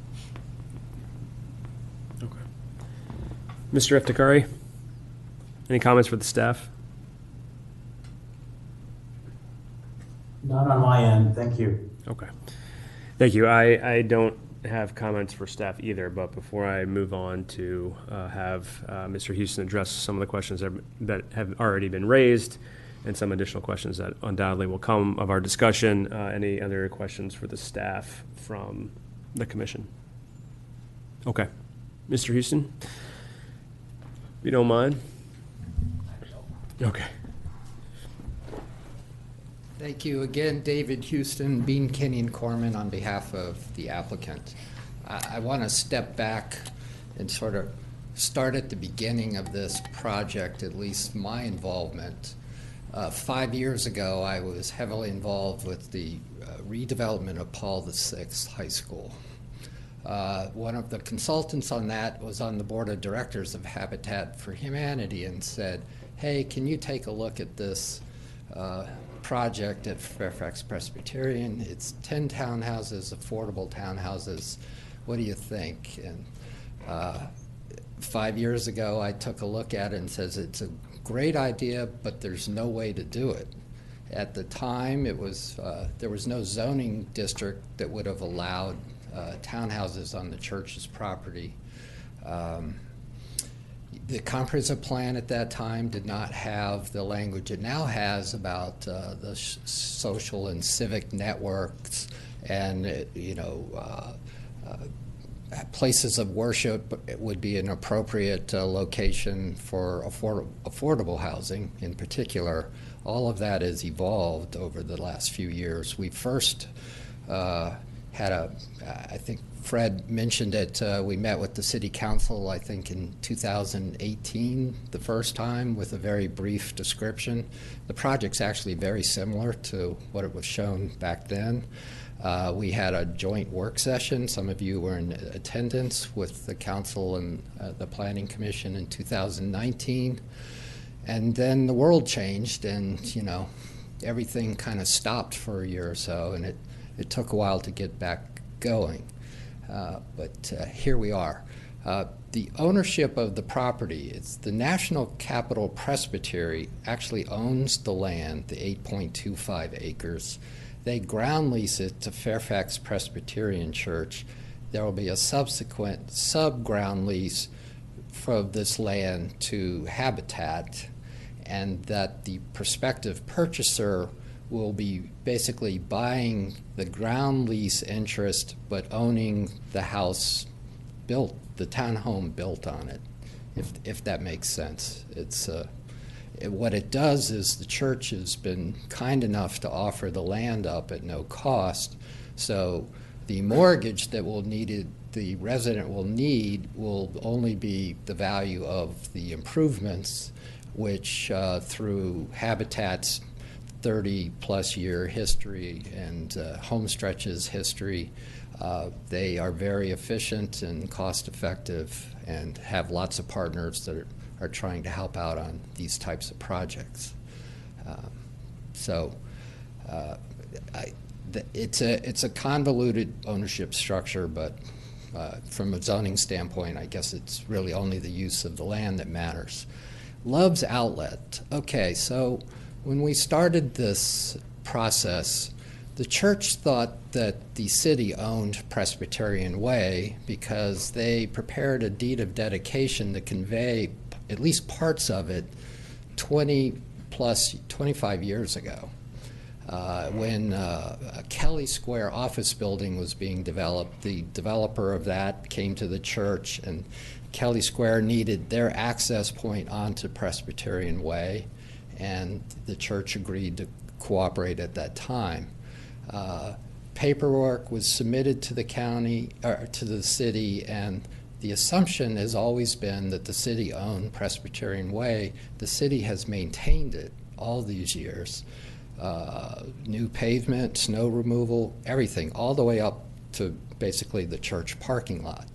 Okay. Mr. Iftikhari, any comments for the staff? Not on my end, thank you. Okay. Thank you. I don't have comments for staff either, but before I move on to have Mr. Houston address some of the questions that have already been raised and some additional questions that undoubtedly will come of our discussion, any other questions for the staff from the commission? Okay. Mr. Houston, if you don't mind. Okay. Thank you again, David Houston, Bean, Kenny, and Corman on behalf of the applicant. I want to step back and sort of start at the beginning of this project, at least my involvement. 5 years ago, I was heavily involved with the redevelopment of Paul VI High School. One of the consultants on that was on the board of directors of Habitat for Humanity and said, hey, can you take a look at this project at Fairfax Presbyterian? It's 10 townhouses, affordable townhouses. What do you think? And 5 years ago, I took a look at it and says it's a great idea, but there's no way to do it. At the time, it was there was no zoning district that would have allowed townhouses on the church's property. The comprehensive plan at that time did not have the language it now has about the social and civic networks and, places of worship would be an appropriate location for affordable housing in particular. All of that has evolved over the last few years. We first had I think Fred mentioned it, we met with the city council, I think in 2018, the first time, with a very brief description. The project's actually very similar to what it was shown back then. We had a joint work session. Some of you were in attendance with the council and the planning commission in 2019. And then the world changed and, everything kind of stopped for a year or so, and it took a while to get back going. But here we are. The ownership of the property, it's the National Capital Presbytery actually owns the land, the 8.25 acres. They ground lease it to Fairfax Presbyterian Church. There will be a subsequent sub-ground lease for this land to Habitat, and that the prospective purchaser will be basically buying the ground lease interest but owning the house built, the townhome built on it, if that makes sense. It's what it does is the church has been kind enough to offer the land up at no cost, so the mortgage that the resident will need will only be the value of the improvements, which through Habitat's 30-plus year history and Homestretch's history, they are very efficient and cost-effective and have lots of partners that are trying to help out on these types of projects. It's a convoluted ownership structure, but from a zoning standpoint, I guess it's really only the use of the land that matters. Love's Outlet. Okay, so When we started this process, the church thought that the city owned Presbyterian Way because they prepared a deed of dedication to convey at least parts of it 25 years ago. When Kelly Square office building was being developed, the developer of that came to the church, and Kelly Square needed their access point onto Presbyterian Way, and the church agreed to cooperate at that time. Paperwork was submitted to the county, or to the city, and the assumption has always been that the city owned Presbyterian Way. The city has maintained it all these years. New pavement, snow removal, everything, all the way up to basically the church parking lot.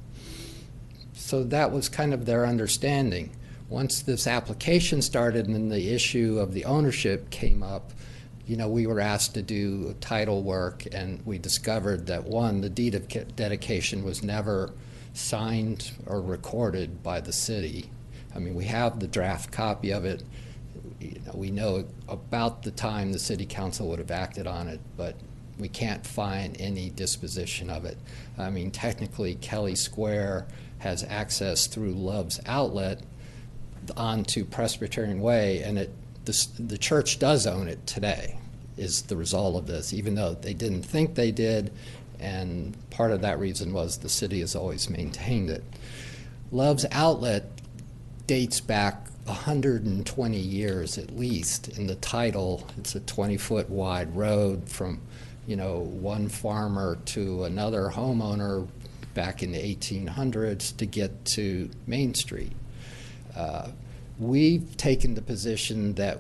So that was kind of their understanding. Once this application started and the issue of the ownership came up, we were asked to do title work, and we discovered that, one, the deed of dedication was never signed or recorded by the city. I mean, we have the draft copy of it. We know about the time the city council would have acted on it, but we can't find any disposition of it. I mean, technically, Kelly Square has access through Love's Outlet onto Presbyterian Way, and the church does own it today, is the result of this, even though they didn't think they did, and part of that reason was the city has always maintained it. Love's Outlet dates back 120 years at least in the title. It's a 20-foot wide road from, one farmer to another homeowner back in the 1800s to get to Main Street. We've taken the position that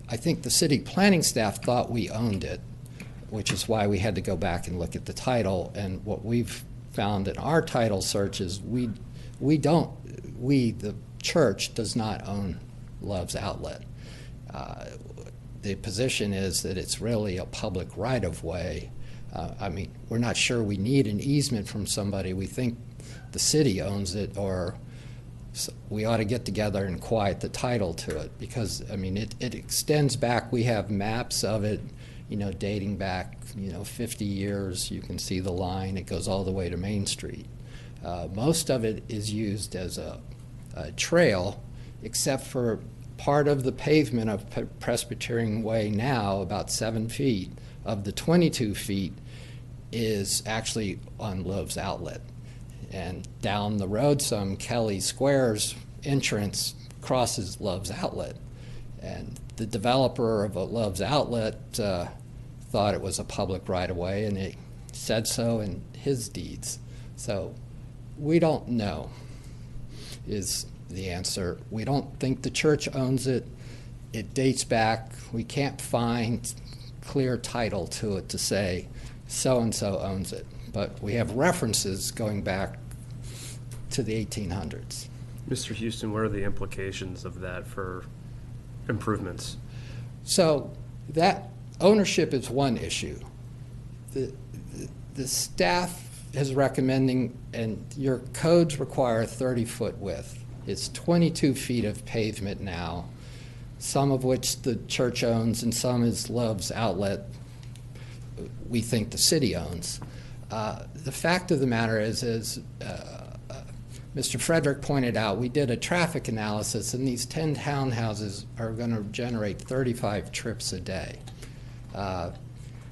I think the city planning staff thought we owned it, which is why we had to go back and look at the title. And what we've found in our title search is the church does not own Love's Outlet. The position is that it's really a public right-of-way. I mean, we're not sure we need an easement from somebody. We think the city owns it, or we ought to get together and quiet the title to it, because, I mean, it extends back. We have maps of it, dating back, 50 years. You can see the line. It goes all the way to Main Street. Most of it is used as a trail, except for part of the pavement of Presbyterian Way now, about 7 feet of the 22 feet, is actually on Love's Outlet. And down the road some, Kelly Square's entrance crosses Love's Outlet. And the developer of a Love's Outlet thought it was a public right-of-way, and it said so in his deeds. So we don't know is the answer. We don't think the church owns it. It dates back. We can't find clear title to it to say so-and-so owns it. But we have references going back to the 1800s. Mr. Houston, what are the implications of that for improvements? So that ownership is one issue. The staff is recommending, and your codes require a 30-foot width. It's 22 feet of pavement now, some of which the church owns and some is Love's Outlet, we think the city owns. The fact of the matter is Mr. Frederick pointed out, we did a traffic analysis, and these 10 townhouses are going to generate 35 trips a day.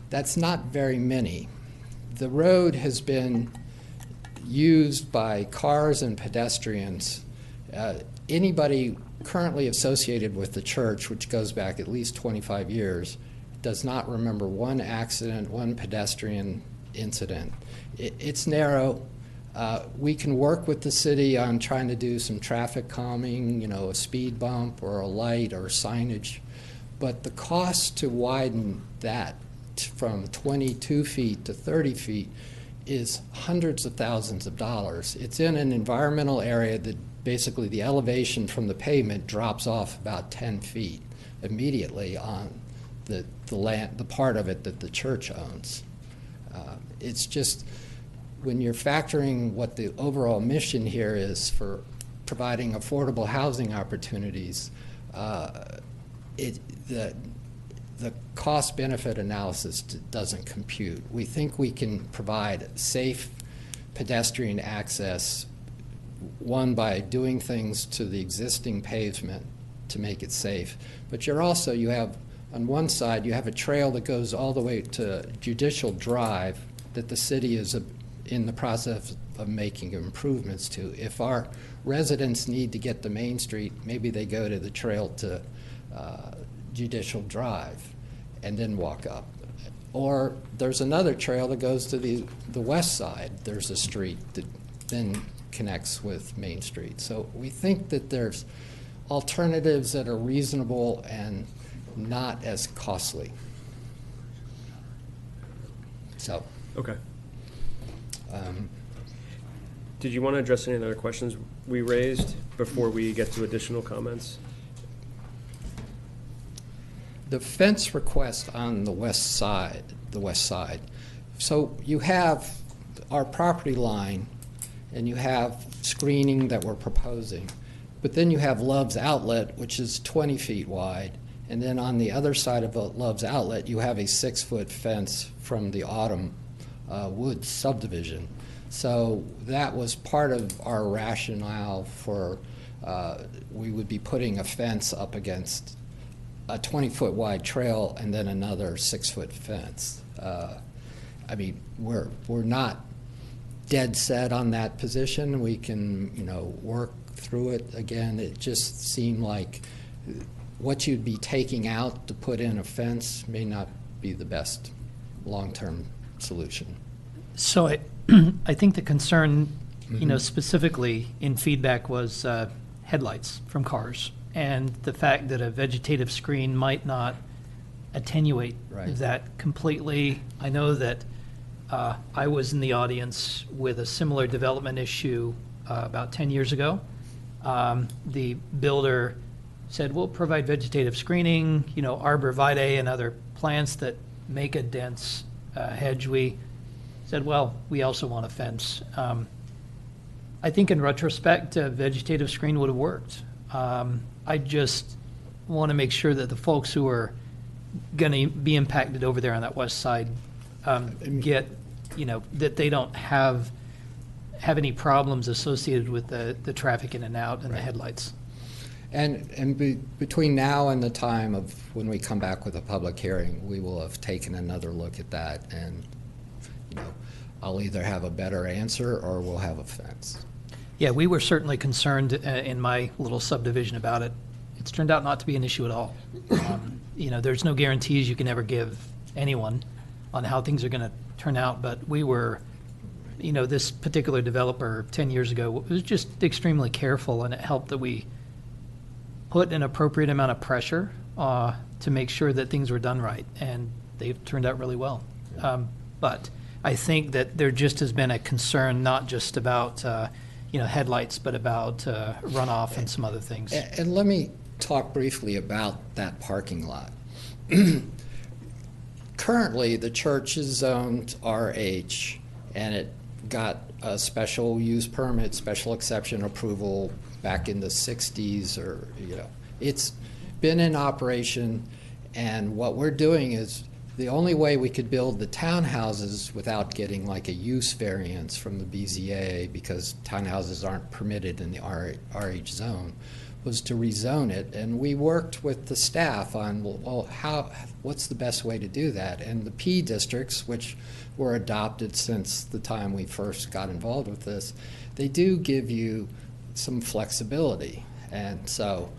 That's not very many. The road has been used by cars and pedestrians. Anybody currently associated with the church, which goes back at least 25 years, does not remember one accident, one pedestrian incident. It's narrow. We can work with the city on trying to do some traffic calming, a speed bump or a light or signage. But the cost to widen that from 22 feet to 30 feet is hundreds of thousands of dollars. It's in an environmental area that basically the elevation from the pavement drops off about 10 feet immediately on the land, the part of it that the church owns. It's just, when you're factoring what the overall mission here is for providing affordable housing opportunities, the cost-benefit analysis doesn't compute. We think we can provide safe pedestrian access, one, by doing things to the existing pavement to make it safe, but you have, on one side, you have a trail that goes all the way to Judicial Drive that the city is in the process of making improvements to. If our residents need to get to Main Street, maybe they go to the trail to Judicial Drive and then walk up. Or there's another trail that goes to the west side. There's a street that then connects with Main Street. So we think that there's alternatives that are reasonable and not as costly. So. Okay. Did you want to address any other questions we raised before we get to additional comments? The fence request on the west side. So you have our property line, and you have screening that we're proposing, but then you have Love's Outlet, which is 20 feet wide, and then on the other side of Love's Outlet, you have a 6-foot fence from the Autumn Woods subdivision. So that was part of our rationale for we would be putting a fence up against a 20-foot wide trail and then another 6-foot fence. I mean, we're not dead set on that position. We can, work through it. Again, it just seemed like what you'd be taking out to put in a fence may not be the best long-term solution. So I think the concern, specifically in feedback was headlights from cars, and the fact that a vegetative screen might not attenuate that completely. I know that I was in the audience with a similar development issue about 10 years ago. The builder said, we'll provide vegetative screening, arborvitae and other plants that make a dense hedge. We said, well, we also want a fence. I think in retrospect, a vegetative screen would have worked. I just want to make sure that the folks who are going to be impacted over there on that west side get, that they don't have any problems associated with the traffic in and out and the headlights. And between now and the time of when we come back with a public hearing, we will have taken another look at that, and I'll either have a better answer or we'll have a fence. Yeah, we were certainly concerned in my little subdivision about it. It's turned out not to be an issue at all. There's no guarantees you can ever give anyone on how things are going to turn out, but we were, this particular developer 10 years ago was just extremely careful, and it helped that we put an appropriate amount of pressure to make sure that things were done right, and they've turned out really well. But I think that there just has been a concern, not just about headlights, but about runoff and some other things. And let me talk briefly about that parking lot. Currently, the church is zoned RH, and it got a special use permit, special exception approval back in the 60s, or, it's been in operation, and what we're doing is the only way we could build the townhouses without getting like a use variance from the BZA, because townhouses aren't permitted in the RH zone, was to rezone it. And we worked with the staff on, well, what's the best way to do that? And the P districts, which were adopted since the time we first got involved with this, they do give you some flexibility. And so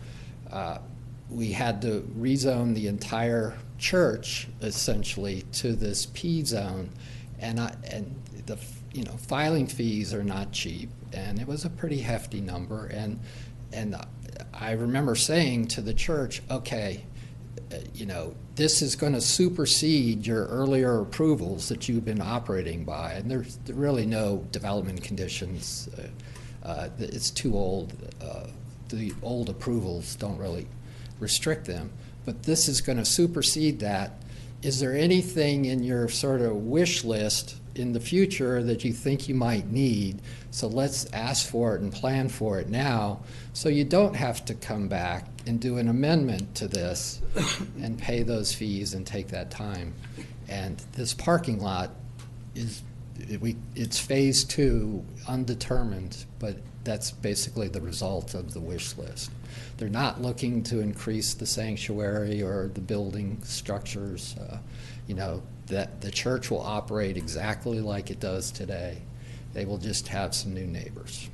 we had to rezone the entire church essentially to this P zone, and the filing fees are not cheap, and it was a pretty hefty number, and I remember saying to the church, okay, this is going to supersede your earlier approvals that you've been operating by, and there's really no development conditions. It's too old. The old approvals don't really restrict them. But this is going to supersede that, is there anything in your sort of wish list in the future that you think you might need? So let's ask for it and plan for it now, so you don't have to come back and do an amendment to this and pay those fees and take that time. And this parking lot it's phase 2, undetermined, but that's basically the result of the wish list. They're not looking to increase the sanctuary or the building structures. That the church will operate exactly like it does today. They will just have some new neighbors.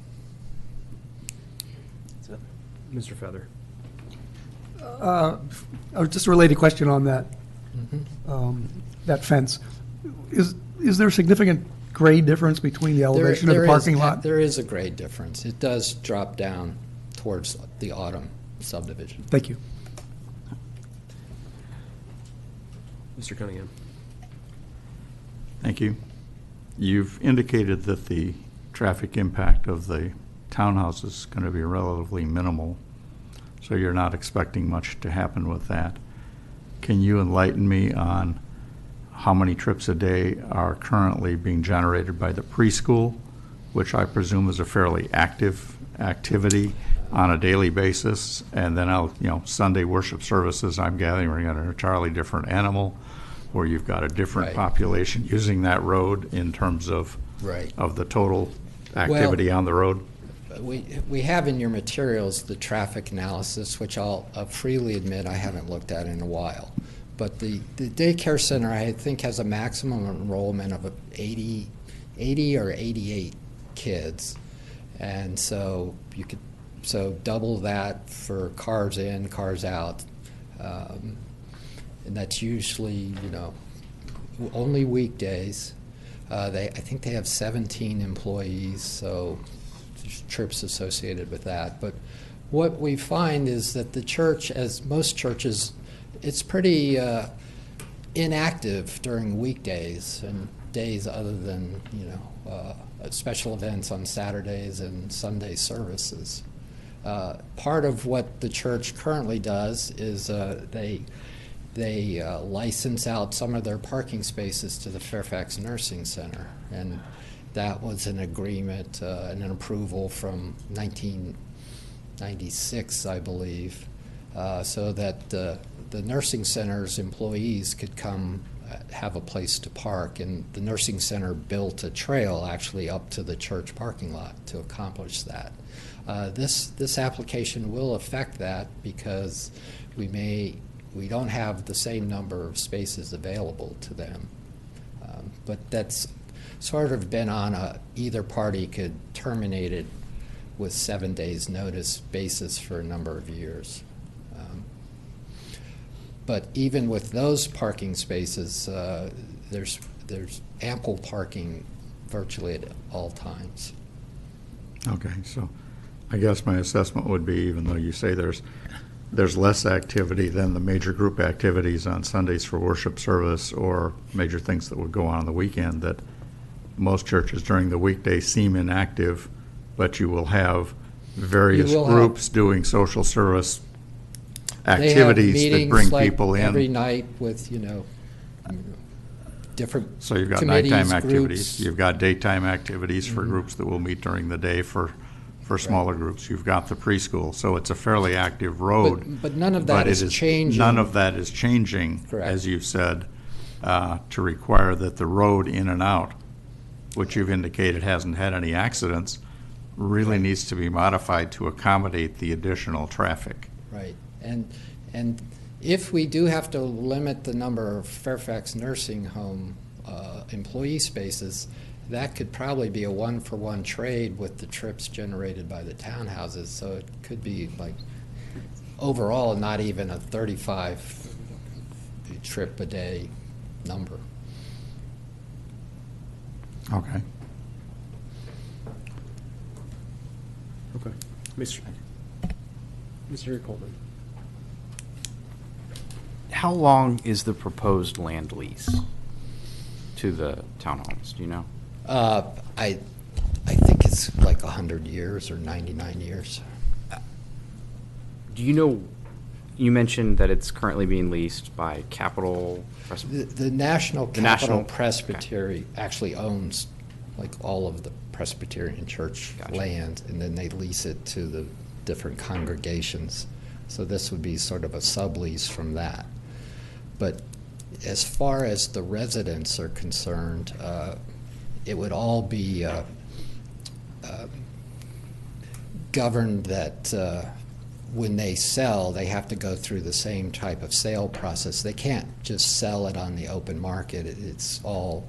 Mr. Feather. Just a related question on that, that fence. Is there a significant grade difference between the elevation of the parking lot? There is a grade difference. It does drop down towards the Autumn subdivision. Thank you. Mr. Cunningham. Thank you. You've indicated that the traffic impact of the townhouse is going to be relatively minimal, so you're not expecting much to happen with that. Can you enlighten me on how many trips a day are currently being generated by the preschool, which I presume is a fairly active activity on a daily basis, and then Sunday worship services, I'm gathering, are an entirely different animal, where you've got a different population using that road in terms of the total activity on the road? We have in your materials the traffic analysis, which I'll freely admit I haven't looked at in a while. But the daycare center, I think, has a maximum enrollment of 80 or 88 kids. And so you could double that for cars in, cars out. And that's usually, only weekdays. I think they have 17 employees, so there's trips associated with that. But what we find is that the church, as most churches, it's pretty inactive during weekdays and days other than, special events on Saturdays and Sunday services. Part of what the church currently does is they license out some of their parking spaces to the Fairfax Nursing Center, and that was an agreement and an approval from 1996, I believe, so that the nursing center's employees could come have a place to park, and the nursing center built a trail actually up to the church parking lot to accomplish that. This application will affect that because we don't have the same number of spaces available to them. But that's sort of been on either party could terminate it with 7 days notice basis for a number of years. But even with those parking spaces, there's ample parking virtually at all times. Okay, so I guess my assessment would be, even though you say there's less activity than the major group activities on Sundays for worship service or major things that would go on the weekend, that most churches during the weekday seem inactive, but you will have various groups doing social service activities that bring people in every night with different. So you've got nighttime activities, you've got daytime activities for groups that will meet during the day for smaller groups. You've got the preschool, so it's a fairly active road. But none of that is changing. None of that is changing, as you've said, to require that the road in and out, which you've indicated hasn't had any accidents, really needs to be modified to accommodate the additional traffic. Right. And if we do have to limit the number of Fairfax nursing home employee spaces, that could probably be a one-for-one trade with the trips generated by the townhouses. So it could be like overall not even a 35 trip a day number. Okay. Okay. Mr. Coleman. How long is the proposed land lease to the townhomes? Do you know? I think it's like 100 years or 99 years. Do you know you mentioned that it's currently being leased by Capital The National The Capital National- Presbytery actually owns like all of the Presbyterian church Gotcha. land, and then they lease it to the different congregations. So this would be sort of a sublease from that. But as far as the residents are concerned, it would all be governed that when they sell, they have to go through the same type of sale process. They can't just sell it on the open market. It's all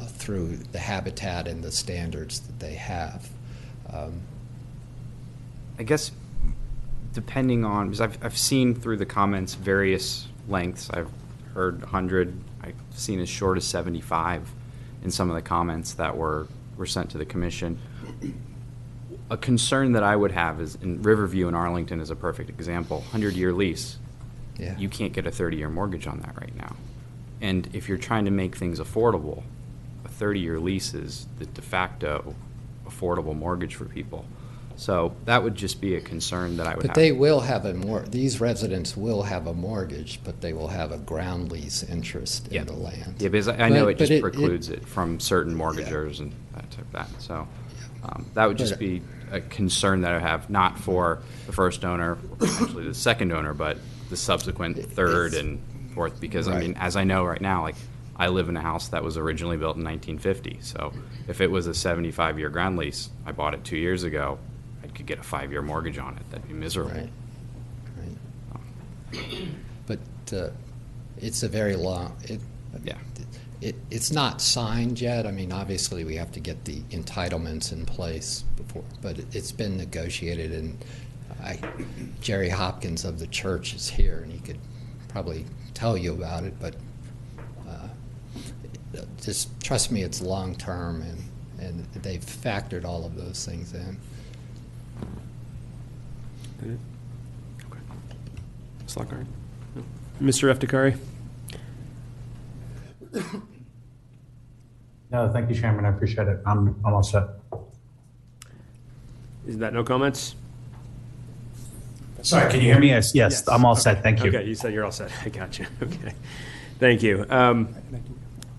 through the habitat and the standards that they have. I guess depending on, because I've seen through the comments various lengths. I've heard 100. I've seen as short as 75 in some of the comments that were sent to the commission. A concern that I would have is, in Riverview and Arlington is a perfect example, 100-year lease. Yeah. You can't get a 30-year mortgage on that right now. And if you're trying to make things affordable, a 30-year lease is the de facto affordable mortgage for people. So that would just be a concern that I would have. But they will have these residents will have a mortgage, but they will have a ground lease interest in the land. Yeah, because I know But- it just but precludes it from certain mortgagors and that type of that. So that would just But- be a concern that I have, not for the first owner, or actually the second owner, but the subsequent third and fourth. Because I mean, as I know right now, like I live in a house that was originally built in 1950. So if it was a 75-year ground lease, I bought it 2 years ago, I could get a 5-year mortgage on it. That'd be miserable. Right. But it's a very long. It's not signed yet. I mean, obviously, we have to get the entitlements in place before, but it's been negotiated, and Jerry Hopkins of the church is here, and he could probably tell you about it, but just trust me, it's long-term, and they've factored all of those things in. Okay. Slockhart? No. Mr. Eftikari? No, thank you, Chairman. I appreciate it. I'm all set. Is that no comments? Sorry, can you hear me? Yes, I'm all set. Thank you. Okay, you said you're all set. I got you. Okay. Thank you.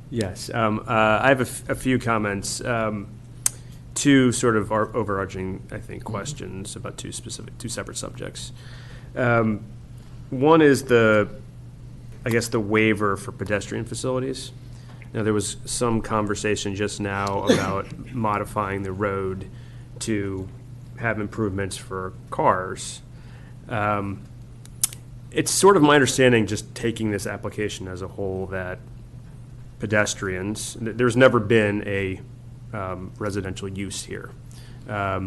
Yes, I have a few comments. Two sort of overarching, I think, questions about two separate subjects. One is the waiver for pedestrian facilities. Now, there was some conversation just now about modifying the road to have improvements for cars. It's sort of my understanding, just taking this application as a whole, that pedestrians, there's never been a residential use here. But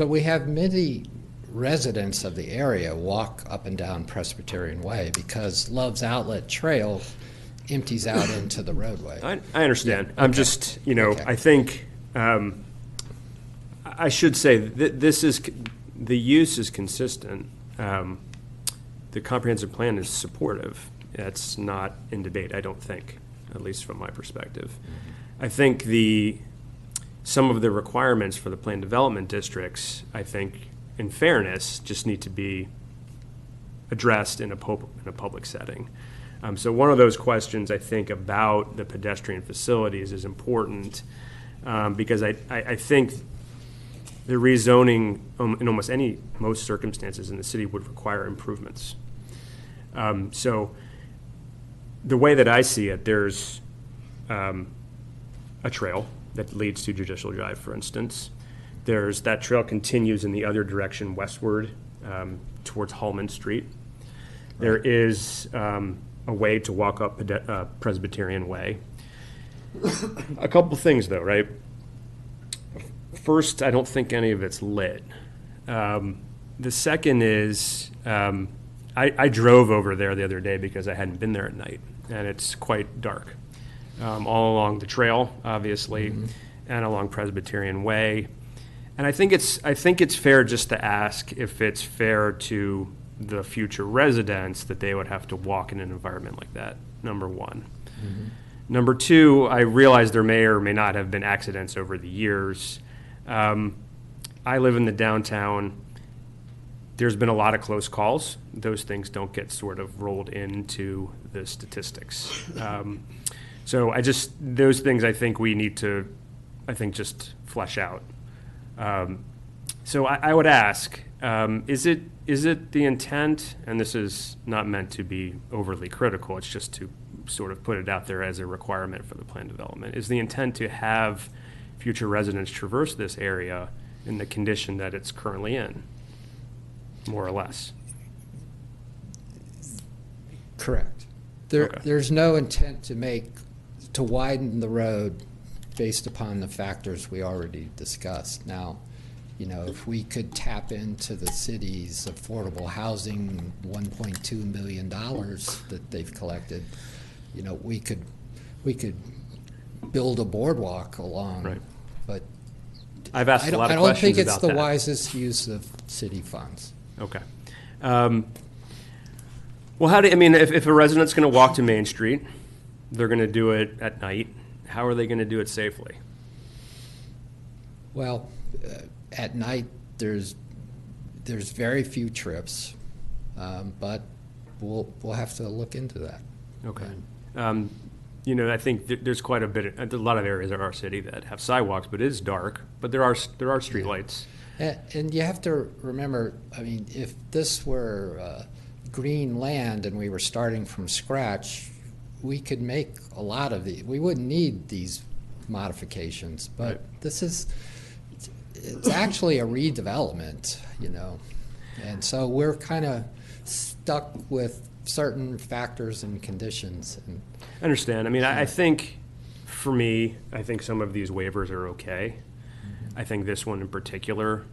we have many residents of the area walk up and down Presbyterian Way because Love's Outlet Trail empties out into the roadway. I understand. Yeah. I'm just, I think I should say that the use is consistent. The comprehensive plan is supportive. It's not in debate, I don't think, at least from my perspective. I think some of the requirements for the planned development districts, I think, in fairness, just need to be addressed in a public setting. So one of those questions, I think, about the pedestrian facilities is important because I think the rezoning in most circumstances in the city would require improvements. So the way that I see it, there's a trail that leads to Judicial Drive, for instance. That trail continues in the other direction westward towards Hallman Street. There is a way to walk up Presbyterian Way. A couple things, though, right? First, I don't think any of it's lit. The second is I drove over there the other day because I hadn't been there at night, and it's quite dark. All along the trail, obviously, and along Presbyterian Way. And I think it's fair just to ask if it's fair to the future residents that they would have to walk in an environment like that, number one. Number two, I realize there may or may not have been accidents over the years. I live in the downtown. there's been a lot of close calls. Those things don't get sort of rolled into the statistics. So those things I think we need to, just flesh out. So I would ask, is it the intent, and this is not meant to be overly critical, it's just to sort of put it out there as a requirement for the plan development, is the intent to have future residents traverse this area in the condition that it's currently in, more or less? Correct. Okay. There's no intent to widen the road based upon the factors we already discussed. Now, if we could tap into the city's affordable housing $1.2 million that they've collected, we could build a boardwalk along. Right. But I've asked a lot of I don't questions think it's about the that. wisest use of city funds. Okay. Well, if a resident's going to walk to Main Street, they're going to do it at night, how are they going to do it safely? Well, at night, there's very few trips, but we'll have to look into that. Okay. I think there's quite a lot of areas of our city that have sidewalks, but it is dark, but there are streetlights. And you have to remember, if this were green land and we were starting from scratch, we could make a lot of we wouldn't need these modifications, but Right. It's actually a redevelopment, and so we're kind of stuck with certain factors and conditions. And I understand. I think, for me, some of these waivers are okay. I think this one in particular,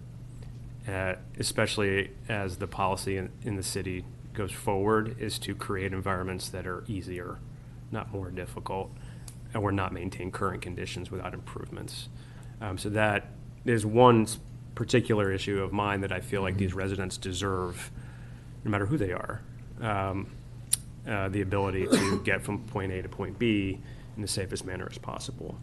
especially as the policy in the city goes forward, is to create environments that are easier, not more difficult, and we're not maintain current conditions without improvements. So that is one particular issue of mine that I feel like these residents deserve, no matter who they are, the ability to get from point A to point B in the safest manner as possible.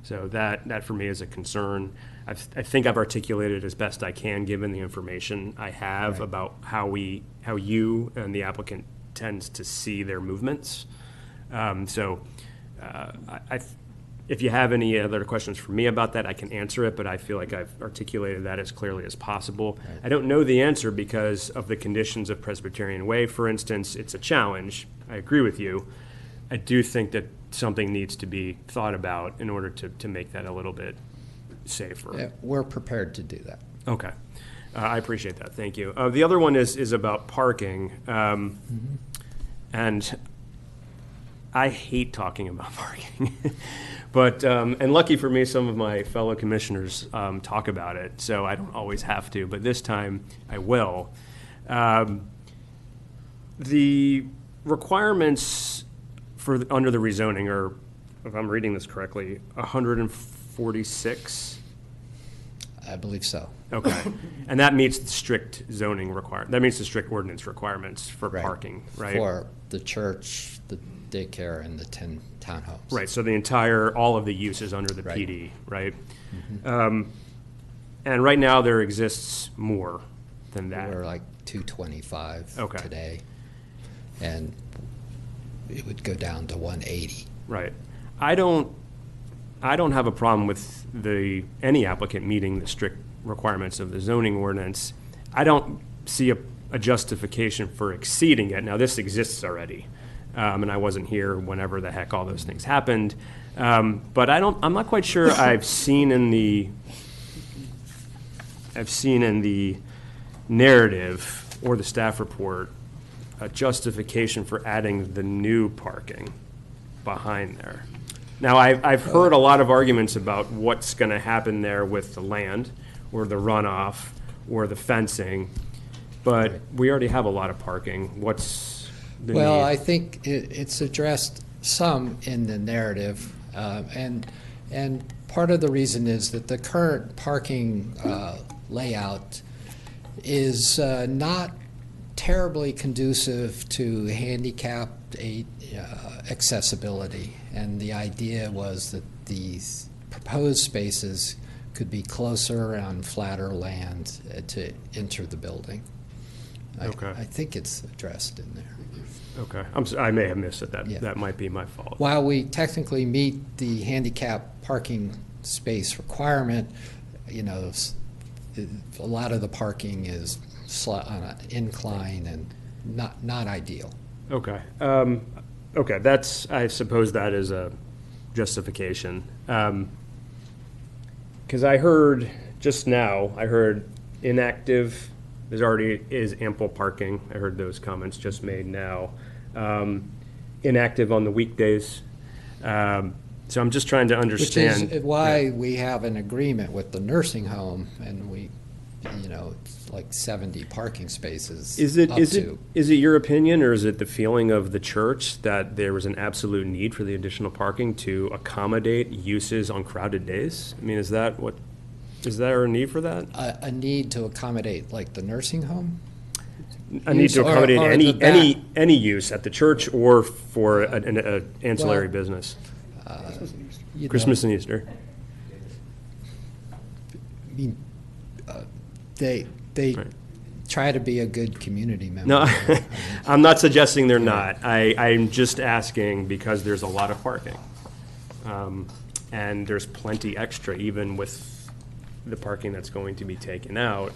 So that for me is a concern. I think I've articulated as best I can, given the information I have about how you and the applicant tends to see their movements. If you have any other questions for me about that, I can answer it, but I feel like I've articulated that as clearly as possible. Right. I don't know the answer because of the conditions of Presbyterian Way, for instance. It's a challenge. I agree with you. I do think that something needs to be thought about in order to make that a little bit safer. Yeah, we're prepared to do that. Okay. I appreciate that. Thank you. The other one is about parking. And I hate talking about parking. But, and lucky for me, some of my fellow commissioners talk about it, so I don't always have to, but this time I will. The requirements under the rezoning are, if I'm reading this correctly, 146? I believe so. Okay. And that meets the strict zoning that meets the strict ordinance requirements for parking, right? For the church, the daycare, and the 10 townhomes. Right, so all of the uses under the PD, right? Mm-hmm. And right now there exists more than that. We're like 225 today, and it would go down to 180. Right. I don't have a problem with any applicant meeting the strict requirements of the zoning ordinance. I don't see a justification for exceeding it. Now, this exists already, and I wasn't here whenever the heck all those things happened. But I'm not quite sure I've seen in the narrative or the staff report a justification for adding the new parking behind there. Now, I've heard a lot of arguments about what's going to happen there with the land or the runoff or the fencing, but we already have a lot of parking. What's the need? Well, I think it's addressed some in the narrative, and part of the reason is that the current parking layout is not terribly conducive to handicapped accessibility, and the idea was that these proposed spaces could be closer on flatter land to enter the building. Okay. I think it's addressed in there. Okay, I may have missed it. Yeah. That might be my fault. While we technically meet the handicap parking space requirement, you know, a lot of the parking is on an incline and not ideal. Okay. Okay, I suppose that is a justification. Because I heard just now, inactive, there already is ample parking. I heard those comments just made now. Inactive on the weekdays. So I'm just trying to understand. Which is why we have an agreement with the nursing home, and it's like 70 parking spaces. Is it your opinion, or is it the feeling of the church that there was an absolute need for the additional parking to accommodate uses on crowded days? I mean, is there a need for that? A need to accommodate, like, the nursing home? A need to accommodate any use at the church or for an ancillary business. Christmas and Easter. I mean, they right. Try to be a good community member. No, I'm not suggesting they're not. I'm just asking because there's a lot of parking. And there's plenty extra, even with the parking that's going to be taken out.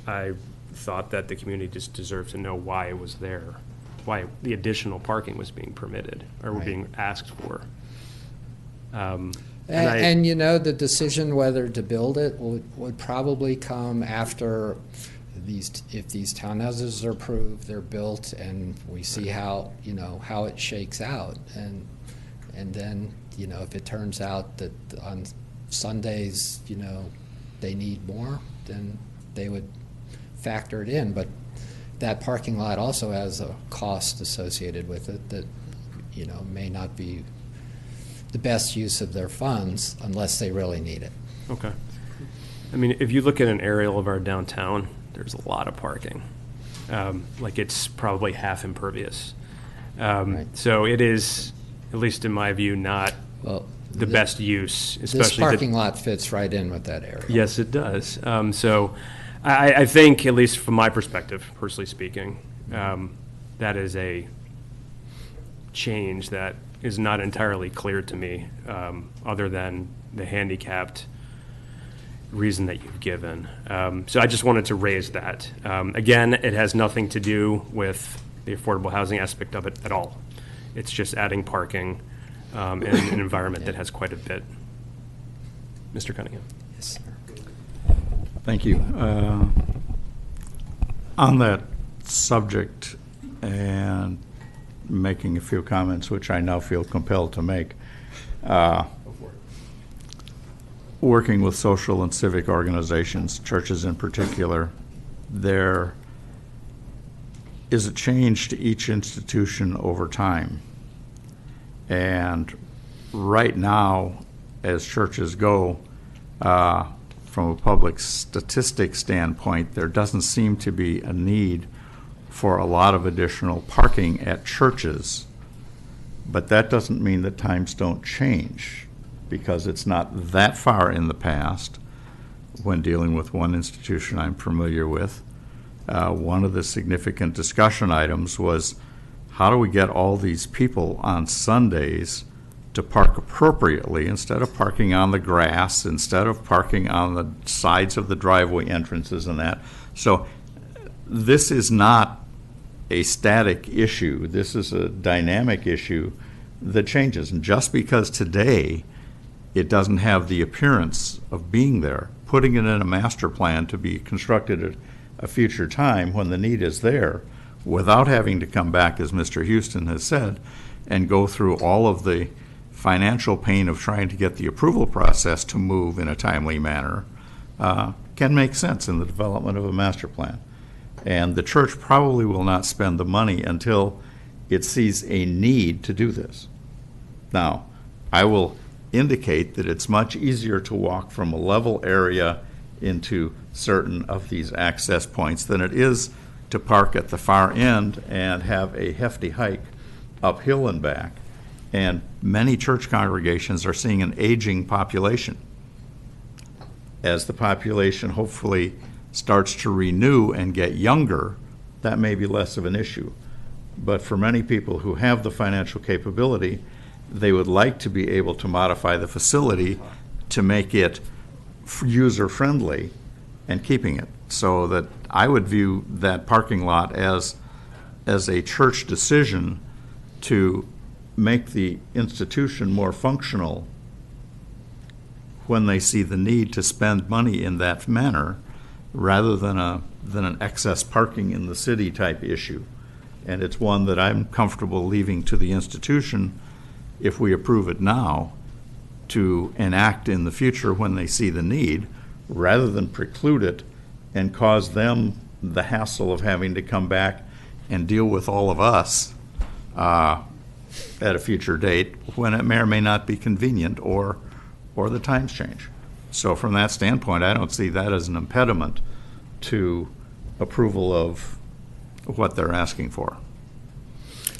I thought that the community just deserved to know why it was there, why the additional parking was being permitted or right. being asked for. And the decision whether to build it would probably come after if these townhouses are approved, they're built, and we see how it shakes out, and then if it turns out that on Sundays they need more, then they would factor it in. But that parking lot also has a cost associated with it that may not be the best use of their funds unless they really need it. Okay. I mean, if you look at an aerial of our downtown, there's a lot of parking. Like it's probably half impervious. Right. So it is, at least in my view, not the best use. Especially this parking lot fits right in with that area. Yes, it does. So I think, at least from my perspective, personally speaking, that is a change that is not entirely clear to me, other than the handicapped reason that you've given. So I just wanted to raise that. Again, it has nothing to do with the affordable housing aspect of it at all. It's just adding parking in an environment that has quite a bit. Mr. Cunningham. Yes, sir. Thank you. On that subject, and making a few comments, which I now feel compelled to make. Working with social and civic organizations, churches in particular, there is a change to each institution over time. And right now, as churches go, from a public statistics standpoint, there doesn't seem to be a need for a lot of additional parking at churches, but that doesn't mean that times don't change, because it's not that far in the past. When dealing with one institution I'm familiar with, one of the significant discussion items was, how do we get all these people on Sundays to park appropriately instead of parking on the grass, instead of parking on the sides of the driveway entrances and that. So this is not a static issue. This is a dynamic issue that changes. And just because today it doesn't have the appearance of being there, putting it in a master plan to be constructed at a future time when the need is there, without having to come back, as Mr. Houston has said, and go through all of the financial pain of trying to get the approval process to move in a timely manner, can make sense in the development of a master plan. And the church probably will not spend the money until it sees a need to do this. Now, I will indicate that it's much easier to walk from a level area into certain of these access points than it is to park at the far end and have a hefty hike uphill and back. And many church congregations are seeing an aging population. As the population hopefully starts to renew and get younger, that may be less of an issue. But for many people who have the financial capability, they would like to be able to modify the facility to make it user-friendly and keeping it. So that I would view that parking lot as a church decision to make the institution more functional when they see the need to spend money in that manner, rather than an excess parking in the city type issue. And it's one that I'm comfortable leaving to the institution, if we approve it now, to enact in the future when they see the need, rather than preclude it and cause them the hassle of having to come back and deal with all of us at a future date, when it may or may not be convenient, or the times change. So from that standpoint, I don't see that as an impediment to approval of what they're asking for,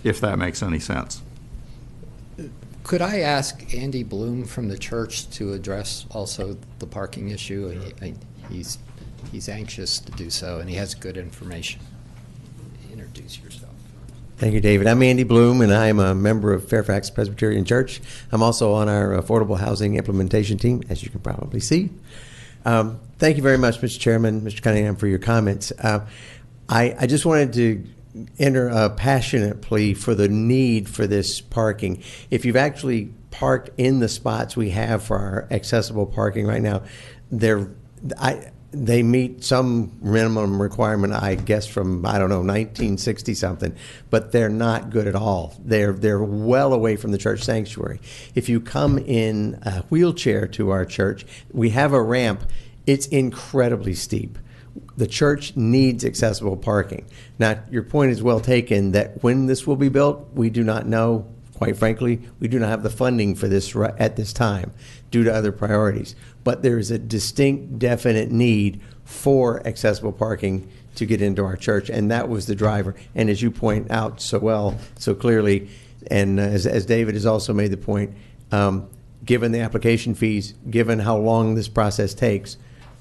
if that makes any sense. Could I ask Andy Bloom from the church to address also the parking issue? He's anxious to do so, and he has good information. Introduce yourself. Thank you, David. I'm Andy Bloom, and I am a member of Fairfax Presbyterian Church. I'm also on our affordable housing implementation team, as you can probably see. Thank you very much, Mr. Chairman, Mr. Cunningham, for your comments. I just wanted to enter a passionate plea for the need for this parking. If you've actually parked in the spots we have for our accessible parking right now, they meet some minimum requirement, I guess, from, 1960 something, but they're not good at all. They're well away from the church sanctuary. If you come in a wheelchair to our church, we have a ramp. It's incredibly steep. The church needs accessible parking. Now, your point is well taken that when this will be built, we do not know. Quite frankly, we do not have the funding for this at this time due to other priorities. But there is a distinct, definite need for accessible parking to get into our church, and that was the driver. And as you point out so clearly, and as David has also made the point, given the application fees, given how long this process takes,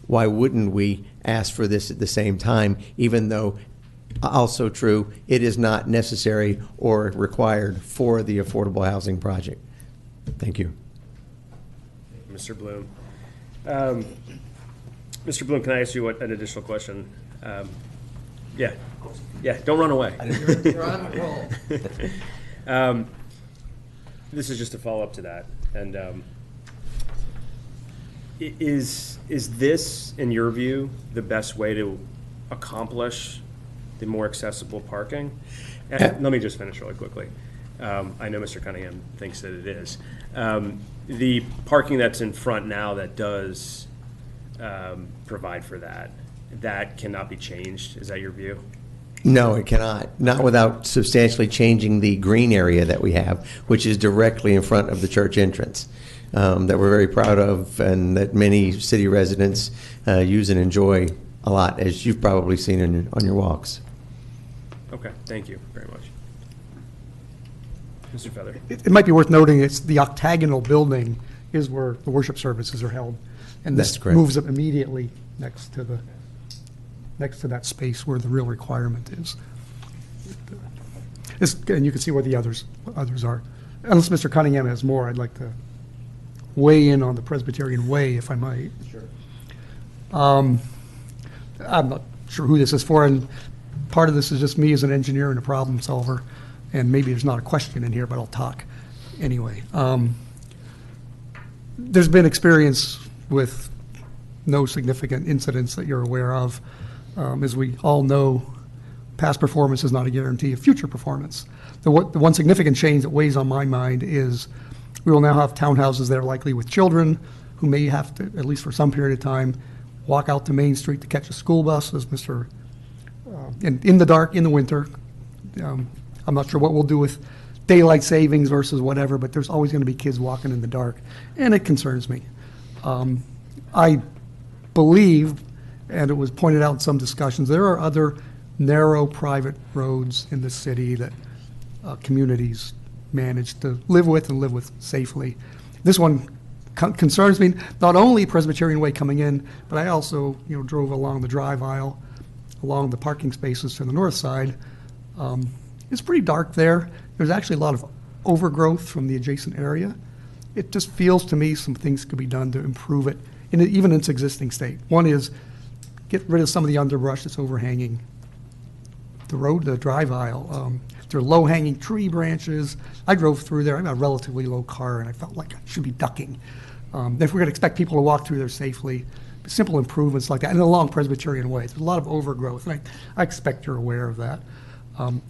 why wouldn't we ask for this at the same time, even though also true, it is not necessary or required for the affordable housing project. Thank you. Mr. Bloom. Mr. Bloom, can I ask you an additional question? Yeah, don't run away. You're on a roll. This is just a follow-up to that. And is this, in your view, the best way to accomplish the more accessible parking? Let me just finish really quickly. I know Mr. Cunningham thinks that it is. The parking that's in front now that does provide for that cannot be changed. Is that your view? No, it cannot. Not without substantially changing the green area that we have, which is directly in front of the church entrance, that we're very proud of and that many city residents use and enjoy a lot, as you've probably seen on your walks. Okay, thank you very much. Mr. Feather. It might be worth noting it's the octagonal building is where the worship services are held. And That's this correct. moves up immediately next to that space where the real requirement is. And you can see where the others are. Unless Mr. Cunningham has more, I'd like to weigh in on the Presbyterian Way, if I might. Sure. I'm not sure who this is for, and part of this is just me as an engineer and a problem solver, and maybe there's not a question in here, but I'll talk anyway. There's been experience with no significant incidents that you're aware of. As we all know, past performance is not a guarantee of future performance. The one significant change that weighs on my mind is we will now have townhouses that are likely with children who may have to, at least for some period of time, walk out to Main Street to catch a school bus, as in the dark, in the winter. I'm not sure what we'll do with daylight savings versus whatever, but there's always going to be kids walking in the dark, and it concerns me. I believe, and it was pointed out in some discussions, there are other narrow private roads in the city that communities manage to live with and live with safely. This one concerns me, not only Presbyterian Way coming in, but I also drove along the drive aisle along the parking spaces to the north side. It's pretty dark there. There's actually a lot of overgrowth from the adjacent area. It just feels to me some things could be done to improve it, even in its existing state. One is get rid of some of the underbrush that's overhanging the road, the drive aisle. There are low-hanging tree branches. I drove through there. I have a relatively low car, and I felt like I should be ducking. If we're going to expect people to walk through there safely, simple improvements like that, and along Presbyterian Way. There's a lot of overgrowth, and I expect you're aware of that.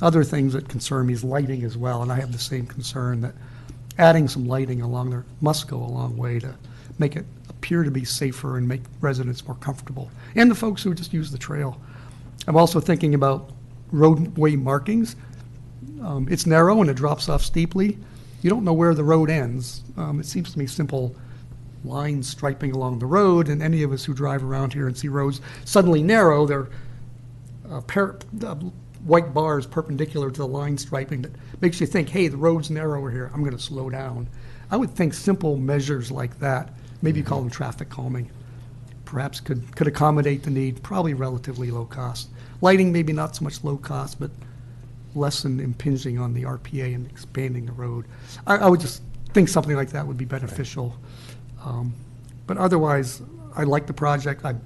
Other things that concern me is lighting as well, and I have the same concern that adding some lighting along there must go a long way to make it appear to be safer and make residents more comfortable, and the folks who just use the trail. I'm also thinking about roadway markings. It's narrow and it drops off steeply. You don't know where the road ends. It seems to me simple line striping along the road, and any of us who drive around here and see roads suddenly narrow, they're white bars perpendicular to the line striping that makes you think, hey, the road's narrower here, I'm going to slow down. I would think simple measures like that, maybe you call them traffic calming, perhaps could accommodate the need, probably relatively low cost. Lighting, maybe not so much low cost, but lessen impinging on the RPA and expanding the road. I would just think something like that would be beneficial. But otherwise, I like the project. I'm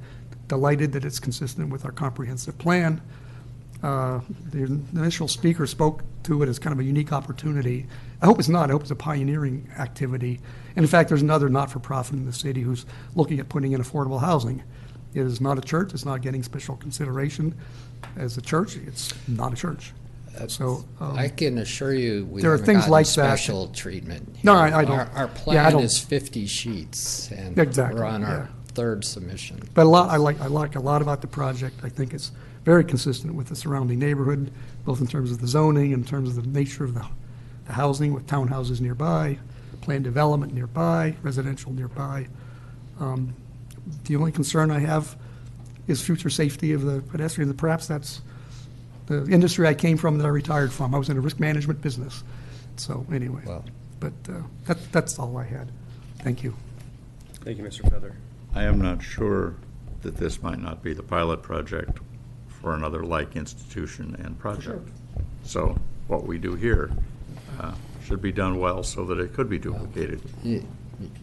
delighted that it's consistent with our comprehensive plan. The initial speaker spoke to it as kind of a unique opportunity. I hope it's not. I hope it's a pioneering activity. And in fact, there's another not-for-profit in the city who's looking at putting in affordable housing. It is not a church. It's not getting special consideration as a church. It's not a church. So I can assure you we there are haven't things gotten like special that. treatment. No, I don't. Our plan Yeah, I don't. is 50 sheets, and Exactly, we're on our yeah. third submission. But I like a lot about the project. I think it's very consistent with the surrounding neighborhood, both in terms of the zoning, in terms of the nature of the housing with townhouses nearby, planned development nearby, residential nearby. The only concern I have is future safety of the pedestrians. Perhaps that's the industry I came from that I retired from. I was in a risk management business. So anyway, but that's all I had. Thank you. Thank you, Mr. Feather. I am not sure that this might not be the pilot project for another like institution and project. So what we do here should be done well so that it could be duplicated.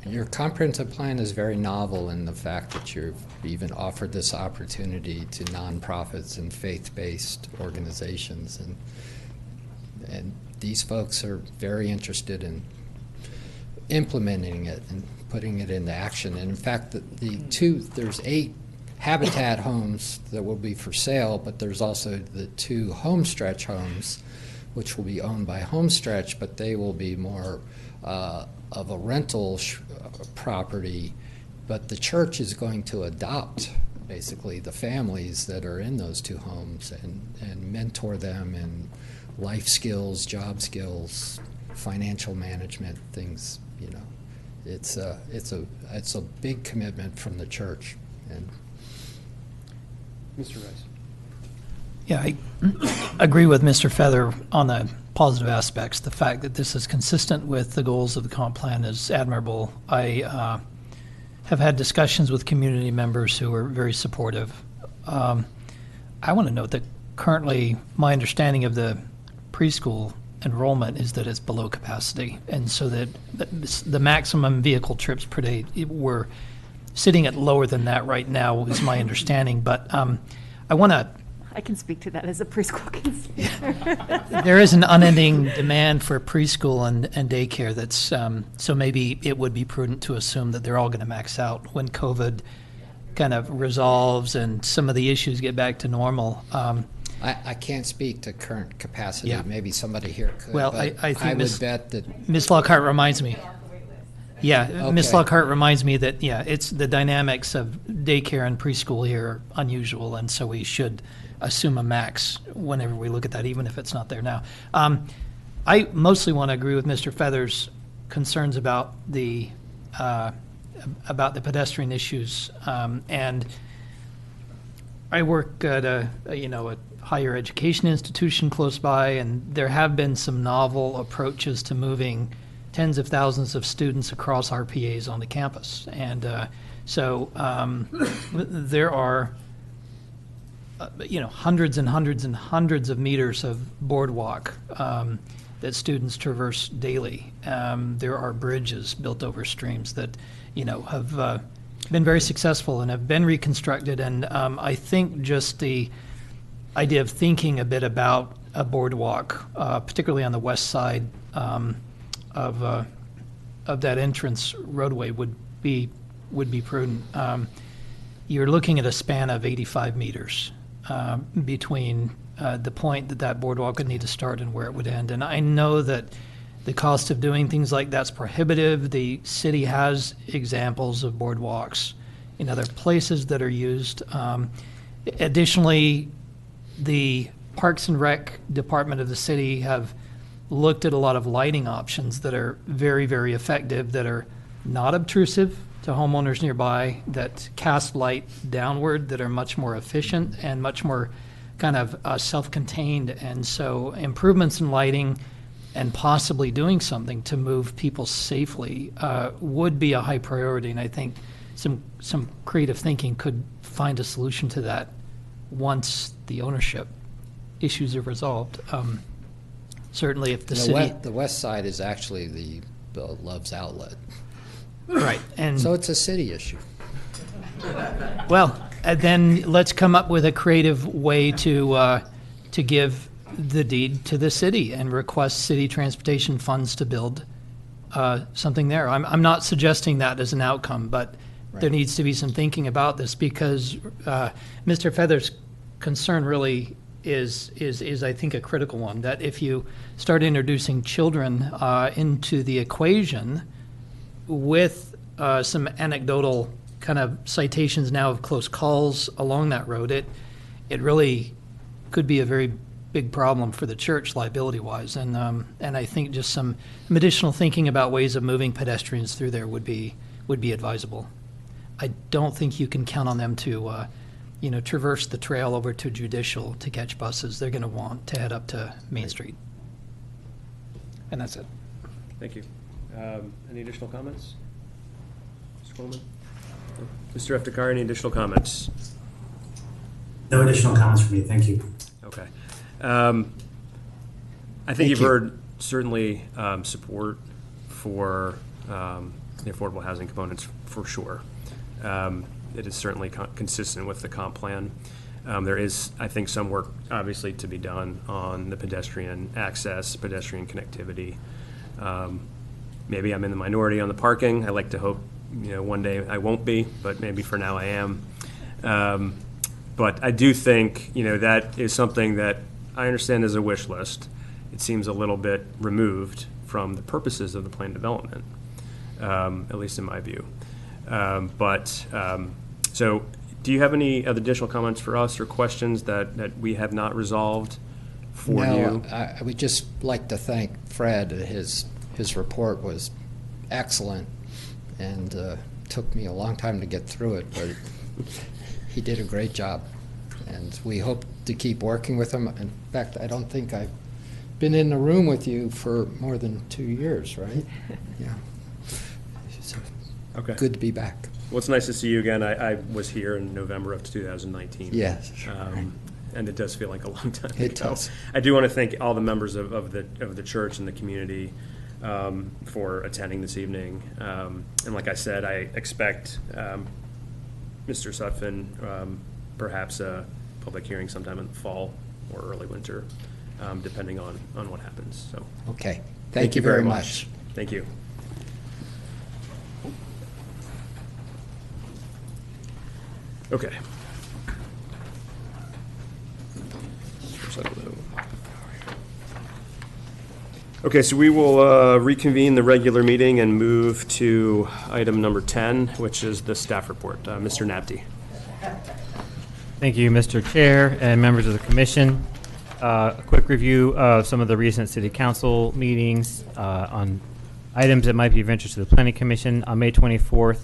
Your comprehensive plan is very novel in the fact that you've even offered this opportunity to nonprofits and faith-based organizations, and these folks are very interested in implementing it and putting it into action. And in fact, there's 8 Habitat homes that will be for sale, but there's also the 2 Homestretch homes, which will be owned by Homestretch, but they will be more of a rental property. But the church is going to adopt basically the families that are in those 2 homes and mentor them in life skills, job skills, financial management things. You know, it's a big commitment from the church. And Mr. Rice. Yeah, I agree with Mr. Feather on the positive aspects. The fact that this is consistent with the goals of the comp plan is admirable. I have had discussions with community members who are very supportive. I want to note that currently my understanding of the preschool enrollment is that it's below capacity, and so that the maximum vehicle trips per day, we're sitting at lower than that right now is my understanding. But I want to I can speak to that as a preschool consumer. there is an unending demand for preschool and daycare that's, so maybe it would be prudent to assume that they're all going to max out when COVID kind of resolves and some of the issues get back to normal. I can't speak to current capacity. Yeah. Maybe somebody here could. Well, but I think would bet that Ms. Lockhart reminds me. Yeah, Ms. Okay. Lockhart reminds me that, it's the dynamics of daycare and preschool here are unusual, and so we should assume a max whenever we look at that, even if it's not there now. I mostly want to agree with Mr. Feather's concerns about the pedestrian issues, and I work at a higher education institution close by, and there have been some novel approaches to moving tens of thousands of students across RPAs on the campus. And so there are hundreds and hundreds and hundreds of meters of boardwalk that students traverse daily. There are bridges built over streams that, have been very successful and have been reconstructed. And I think just the idea of thinking a bit about a boardwalk, particularly on the west side of that entrance roadway, would be prudent. You're looking at a span of 85 meters between the point that boardwalk would need to start and where it would end. And I know that the cost of doing things like that's prohibitive. The city has examples of boardwalks in other places that are used. Additionally, the Parks and Rec department of the city have looked at a lot of lighting options that are very, very effective, that are not obtrusive to homeowners nearby, that cast light downward, that are much more efficient and much more kind of self-contained. And so improvements in lighting and possibly doing something to move people safely would be a high priority. And I think some creative thinking could find a solution to that once the ownership issues are resolved. Certainly if the city... The west side is actually the Love's Outlet. Right. And so it's a city issue. Well, then let's come up with a creative way to give the deed to the city and request city transportation funds to build something there. I'm not suggesting that as an outcome, but there needs to be some thinking about this, because Mr. Feather's concern really is I think a critical one, that if you start introducing children into the equation with some anecdotal kind of citations now of close calls along that road, it really could be a very big problem for the church liability-wise. And I think just some additional thinking about ways of moving pedestrians through there would be advisable. I don't think you can count on them to traverse the trail over to Judicial to catch buses. They're going to want to head up to Main Street. And that's it. Thank you. Any additional comments? Mr. Coleman? Mr. Eftekari, any additional comments? No additional comments from me. Thank you. Okay. I think you've heard certainly support for the affordable housing components for sure. It is certainly consistent with the comp plan. There is, I think, some work obviously to be done on the pedestrian access, pedestrian connectivity. Maybe I'm in the minority on the parking. I like to hope, one day I won't be, but maybe for now I am. But I do think, that is something that I understand as a wish list. It seems a little bit removed from the purposes of the planned development, at least in my view. So do you have any other additional comments for us or questions that we have not resolved for you? I would just like to thank Fred. His report was excellent, and took me a long time to get through it, but he did a great job. And we hope to keep working with him. In fact, I don't think I've been in the room with you for more than 2 years, right? Yeah. So Okay. good to be back. Well, it's nice to see you again. I was here in November of 2019. Yes, sure. And it does feel like a long time It ago. does. I do want to thank all the members of the church and the community for attending this evening. And like I said, I expect Mr. Sutphin perhaps a public hearing sometime in the fall or early winter, depending on what happens. So Okay. Thank you very much. Thank you. Okay. Okay, so we will reconvene the regular meeting and move to item number 10, which is the staff report. Mr. Napti. Thank you, Mr. Chair and members of the commission. A quick review of some of the recent city council meetings on items that might be of interest to the planning commission. On May 24th,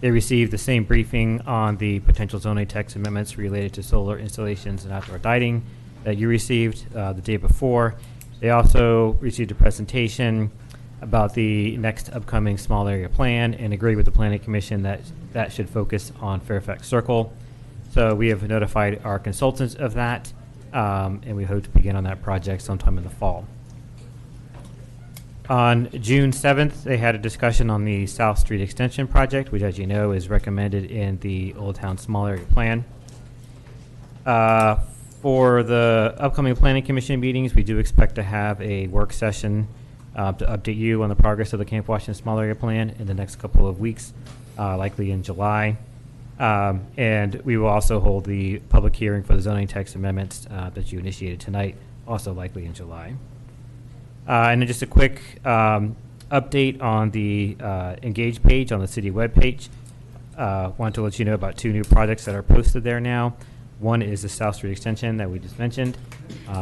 they received the same briefing on the potential zoning text amendments related to solar installations and outdoor lighting that you received the day before. They also received a presentation about the next upcoming small area plan and agreed with the planning commission that should focus on Fairfax Circle. So we have notified our consultants of that, and we hope to begin on that project sometime in the fall. On June 7th, they had a discussion on the South Street Extension project, which, as you know, is recommended in the Old Town Small Area Plan. For the upcoming Planning Commission meetings, we do expect to have a work session to update you on the progress of the Camp Washington Small Area Plan in the next couple of weeks, likely in July. And we will also hold the public hearing for the zoning text amendments that you initiated tonight, also likely in July. And then just a quick update on the Engage page on the city webpage. Want to let you know about 2 new projects that are posted there now. One is the South Street Extension that we just mentioned.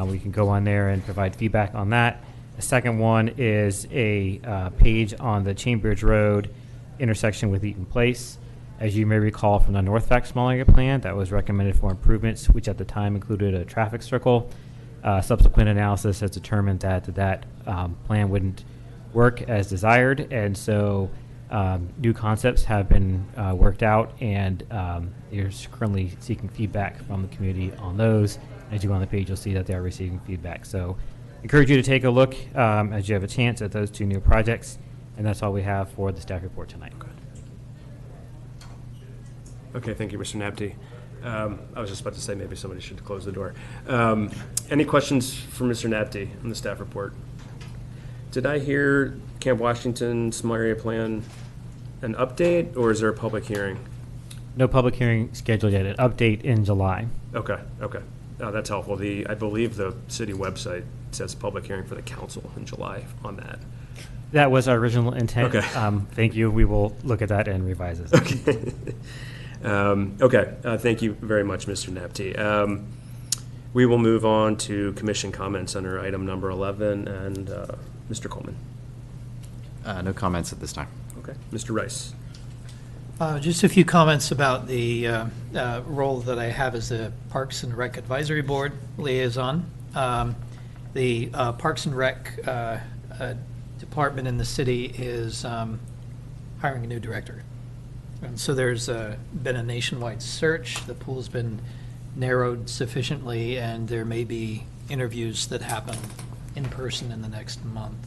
We can go on there and provide feedback on that. The second one is a page on the Chambers Road intersection with Eaton Place. As you may recall from the Fairfax Small Area Plan, that was recommended for improvements, which at the time included a traffic circle. Subsequent analysis has determined that plan wouldn't work as desired, and so new concepts have been worked out, and you're currently seeking feedback from the community on those. As you go on the page, you'll see that they are receiving feedback. So encourage you to take a look as you have a chance at those 2 new projects, and that's all we have for the staff report tonight. Okay, thank you, Mr. Napty. I was just about to say maybe somebody should close the door. Any questions for Mr. Napty on the staff report? Did I hear Camp Washington Small Area Plan an update, or is there a public hearing? No public hearing scheduled yet. An update in July. Okay. That's helpful. I believe the city website says public hearing for the council in July on that. That was our original intent. Okay. Thank you. We will look at that and revise it. Okay. Thank you very much, Mr. Napty. We will move on to commission comments under item number 11, and Mr. Coleman. No comments at this time. Okay. Mr. Rice. Just a few comments about the role that I have as the Parks and Rec Advisory Board liaison. The Parks and Rec department in the city is hiring a new director. And so there's been a nationwide search. The pool's been narrowed sufficiently, and there may be interviews that happen in person in the next month.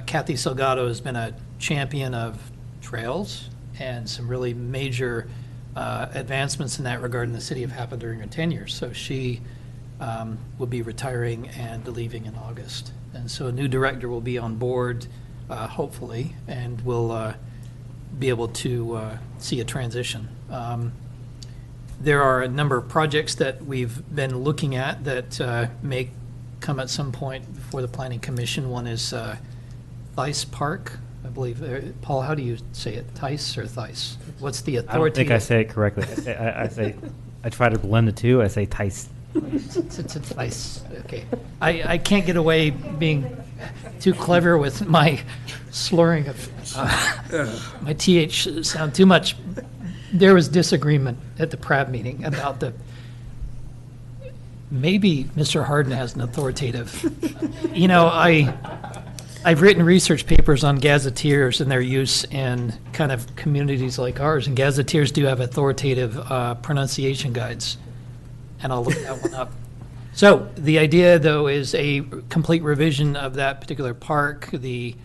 Kathy Salgado has been a champion of trails, and some really major advancements in that regard in the city have happened during her tenure. So she will be retiring and leaving in August. And so a new director will be on board, hopefully, and will be able to see a transition. There are a number of projects that we've been looking at that may come at some point before the Planning Commission. One is Thice Park, I believe. Paul, how do you say it? Thice or Thice? What's the authority? I don't think I say it correctly. I try to blend the two. I say Thice. It's Thice. Okay. I can't get away being too clever with my slurring of my TH sound too much. There was disagreement at the Pratt meeting about maybe Mr. Harden has an authoritative, I've written research papers on gazetteers and their use in kind of communities like ours, and gazetteers do have authoritative pronunciation guides, and I'll look that one up. So the idea, though, is a complete revision of that particular park, the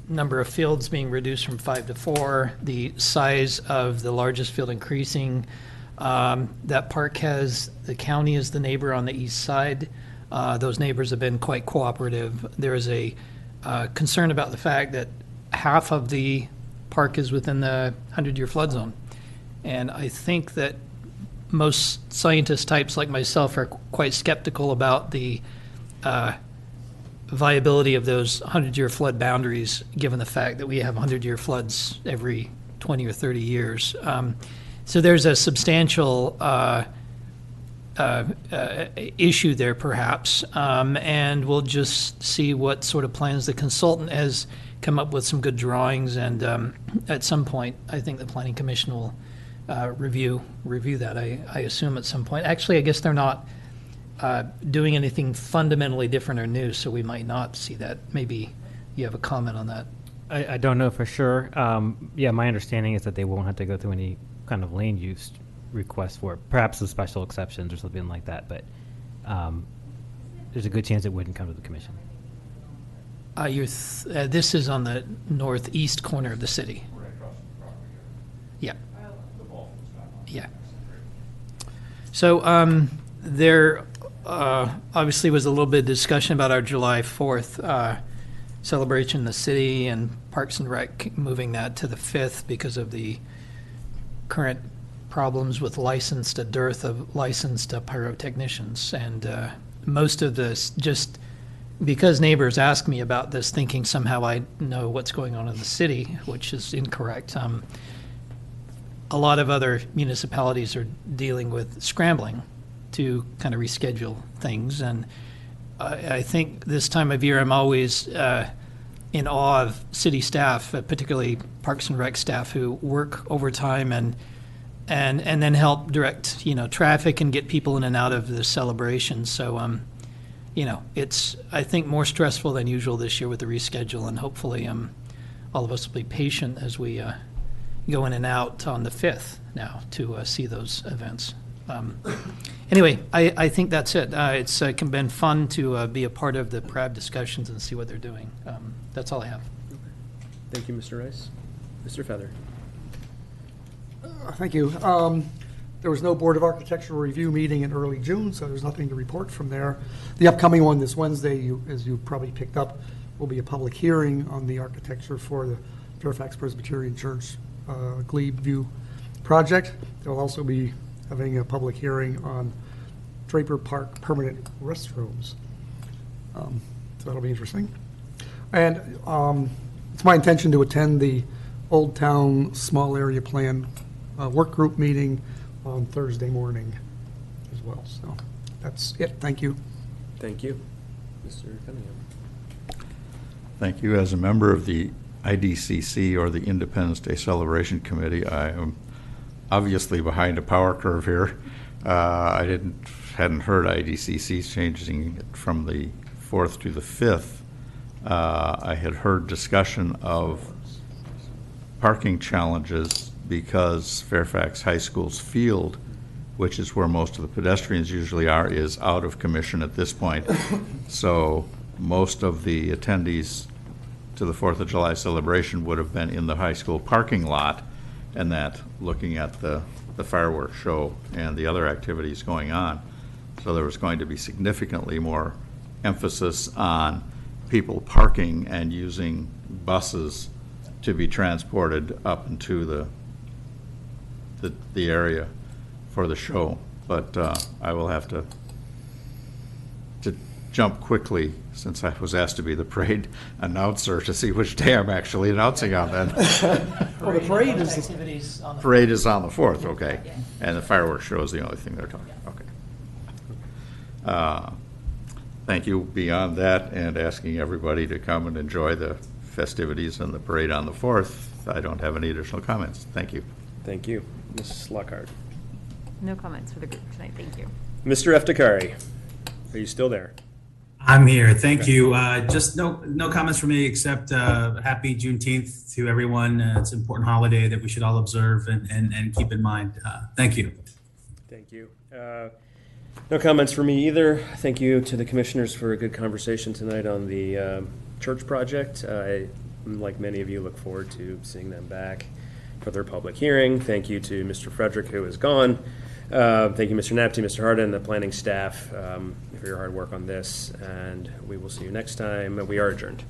number of fields being reduced from 5 to 4, the size of the largest field increasing. That park has the county as the neighbor on the east side. Those neighbors have been quite cooperative. There is a concern about the fact that half of the park is within the 100-year flood zone. And I think that most scientist types like myself are quite skeptical about the viability of those 100-year flood boundaries, given the fact that we have 100-year floods every 20 or 30 years. So there's a substantial issue there, perhaps, and we'll just see what sort of plans. The consultant has come up with some good drawings, and at some point, I think the Planning Commission will review that. I assume at some point. Actually, I guess they're not doing anything fundamentally different or new, so we might not see that. Maybe you have a comment on that. I don't know for sure. Yeah, my understanding is that they won't have to go through any kind of land use request for perhaps some special exceptions or something like that, but there's a good chance it wouldn't come to the commission. This is on the northeast corner of the city. Yeah. Yeah. So there obviously was a little bit of discussion about our July 4th celebration in the city, and Parks and Rec moving that to the 5th because of the current problems with a dearth of licensed pyrotechnicians. And most of this, just because neighbors ask me about this, thinking somehow I know what's going on in the city, which is incorrect. A lot of other municipalities are dealing with scrambling to kind of reschedule things. And I think this time of year I'm always in awe of city staff, particularly Parks and Rec staff, who work overtime and then help direct, traffic and get people in and out of the celebration. So, it's, I think, more stressful than usual this year with the reschedule, and hopefully all of us will be patient as we go in and out on the 5th now to see those events. Anyway, I think that's it. It's been fun to be a part of the PRAB discussions and see what they're doing. That's all I have. Thank you, Mr. Rice. Mr. Feather. Thank you. There was no Board of Architectural Review meeting in early June, so there's nothing to report from there. The upcoming one this Wednesday, as you probably picked up, will be a public hearing on the architecture for the Fairfax Presbyterian Church Glebe View project. They'll also be having a public hearing on Draper Park permanent restrooms. So that'll be interesting. And it's my intention to attend the Old Town Small Area Plan work group meeting on Thursday morning as well. So that's it. Thank you. Thank you. Mr. Cunningham. Thank you. As a member of the IDCC, or the Independence Day Celebration Committee, I am obviously behind a power curve here. I hadn't heard IDCC changing it from the 4th to the 5th. I had heard discussion of parking challenges because Fairfax High School's field, which is where most of the pedestrians usually are, is out of commission at this point. So most of the attendees to the 4th of July celebration would have been in the high school parking lot, and that looking at the fireworks show and the other activities going on. So there was going to be significantly more emphasis on people parking and using buses to be transported up into the area for the show. But I will have to jump quickly, since I was asked to be the parade announcer, to see which day I'm actually announcing on then. Well, the parade is activities on the Parade is on the 4th, okay. And the fireworks show is the only thing they're talking about, okay. Thank you. Beyond that, and asking everybody to come and enjoy the festivities and the parade on the 4th, I don't have any additional comments. Thank you. Thank you. Mrs. Lockhart. No comments for the group tonight. Thank you. Mr. Eftekari, are you still there? I'm here. Thank you. Just no comments from me, except happy Juneteenth to everyone. It's an important holiday that we should all observe and keep in mind. Thank you. Thank you. No comments for me either. Thank you to the commissioners for a good conversation tonight on the church project. I, like many of you, look forward to seeing them back for their public hearing. Thank you to Mr. Frederick, who is gone. Thank you, Mr. Napty, Mr. Harden, and the planning staff for your hard work on this. And we will see you next time. We are adjourned.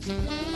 Thank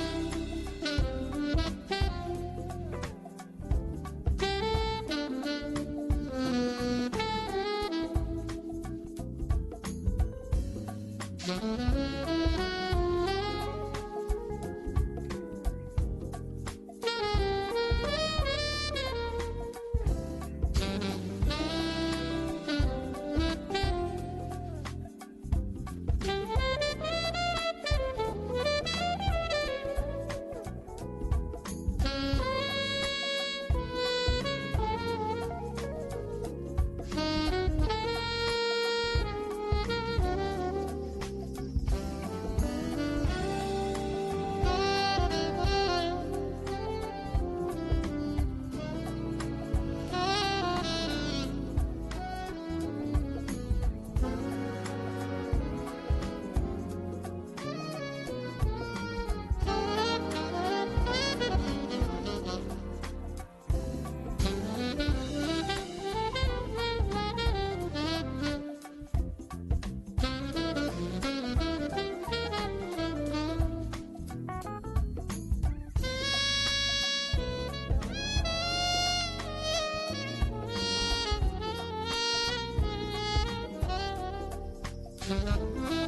you.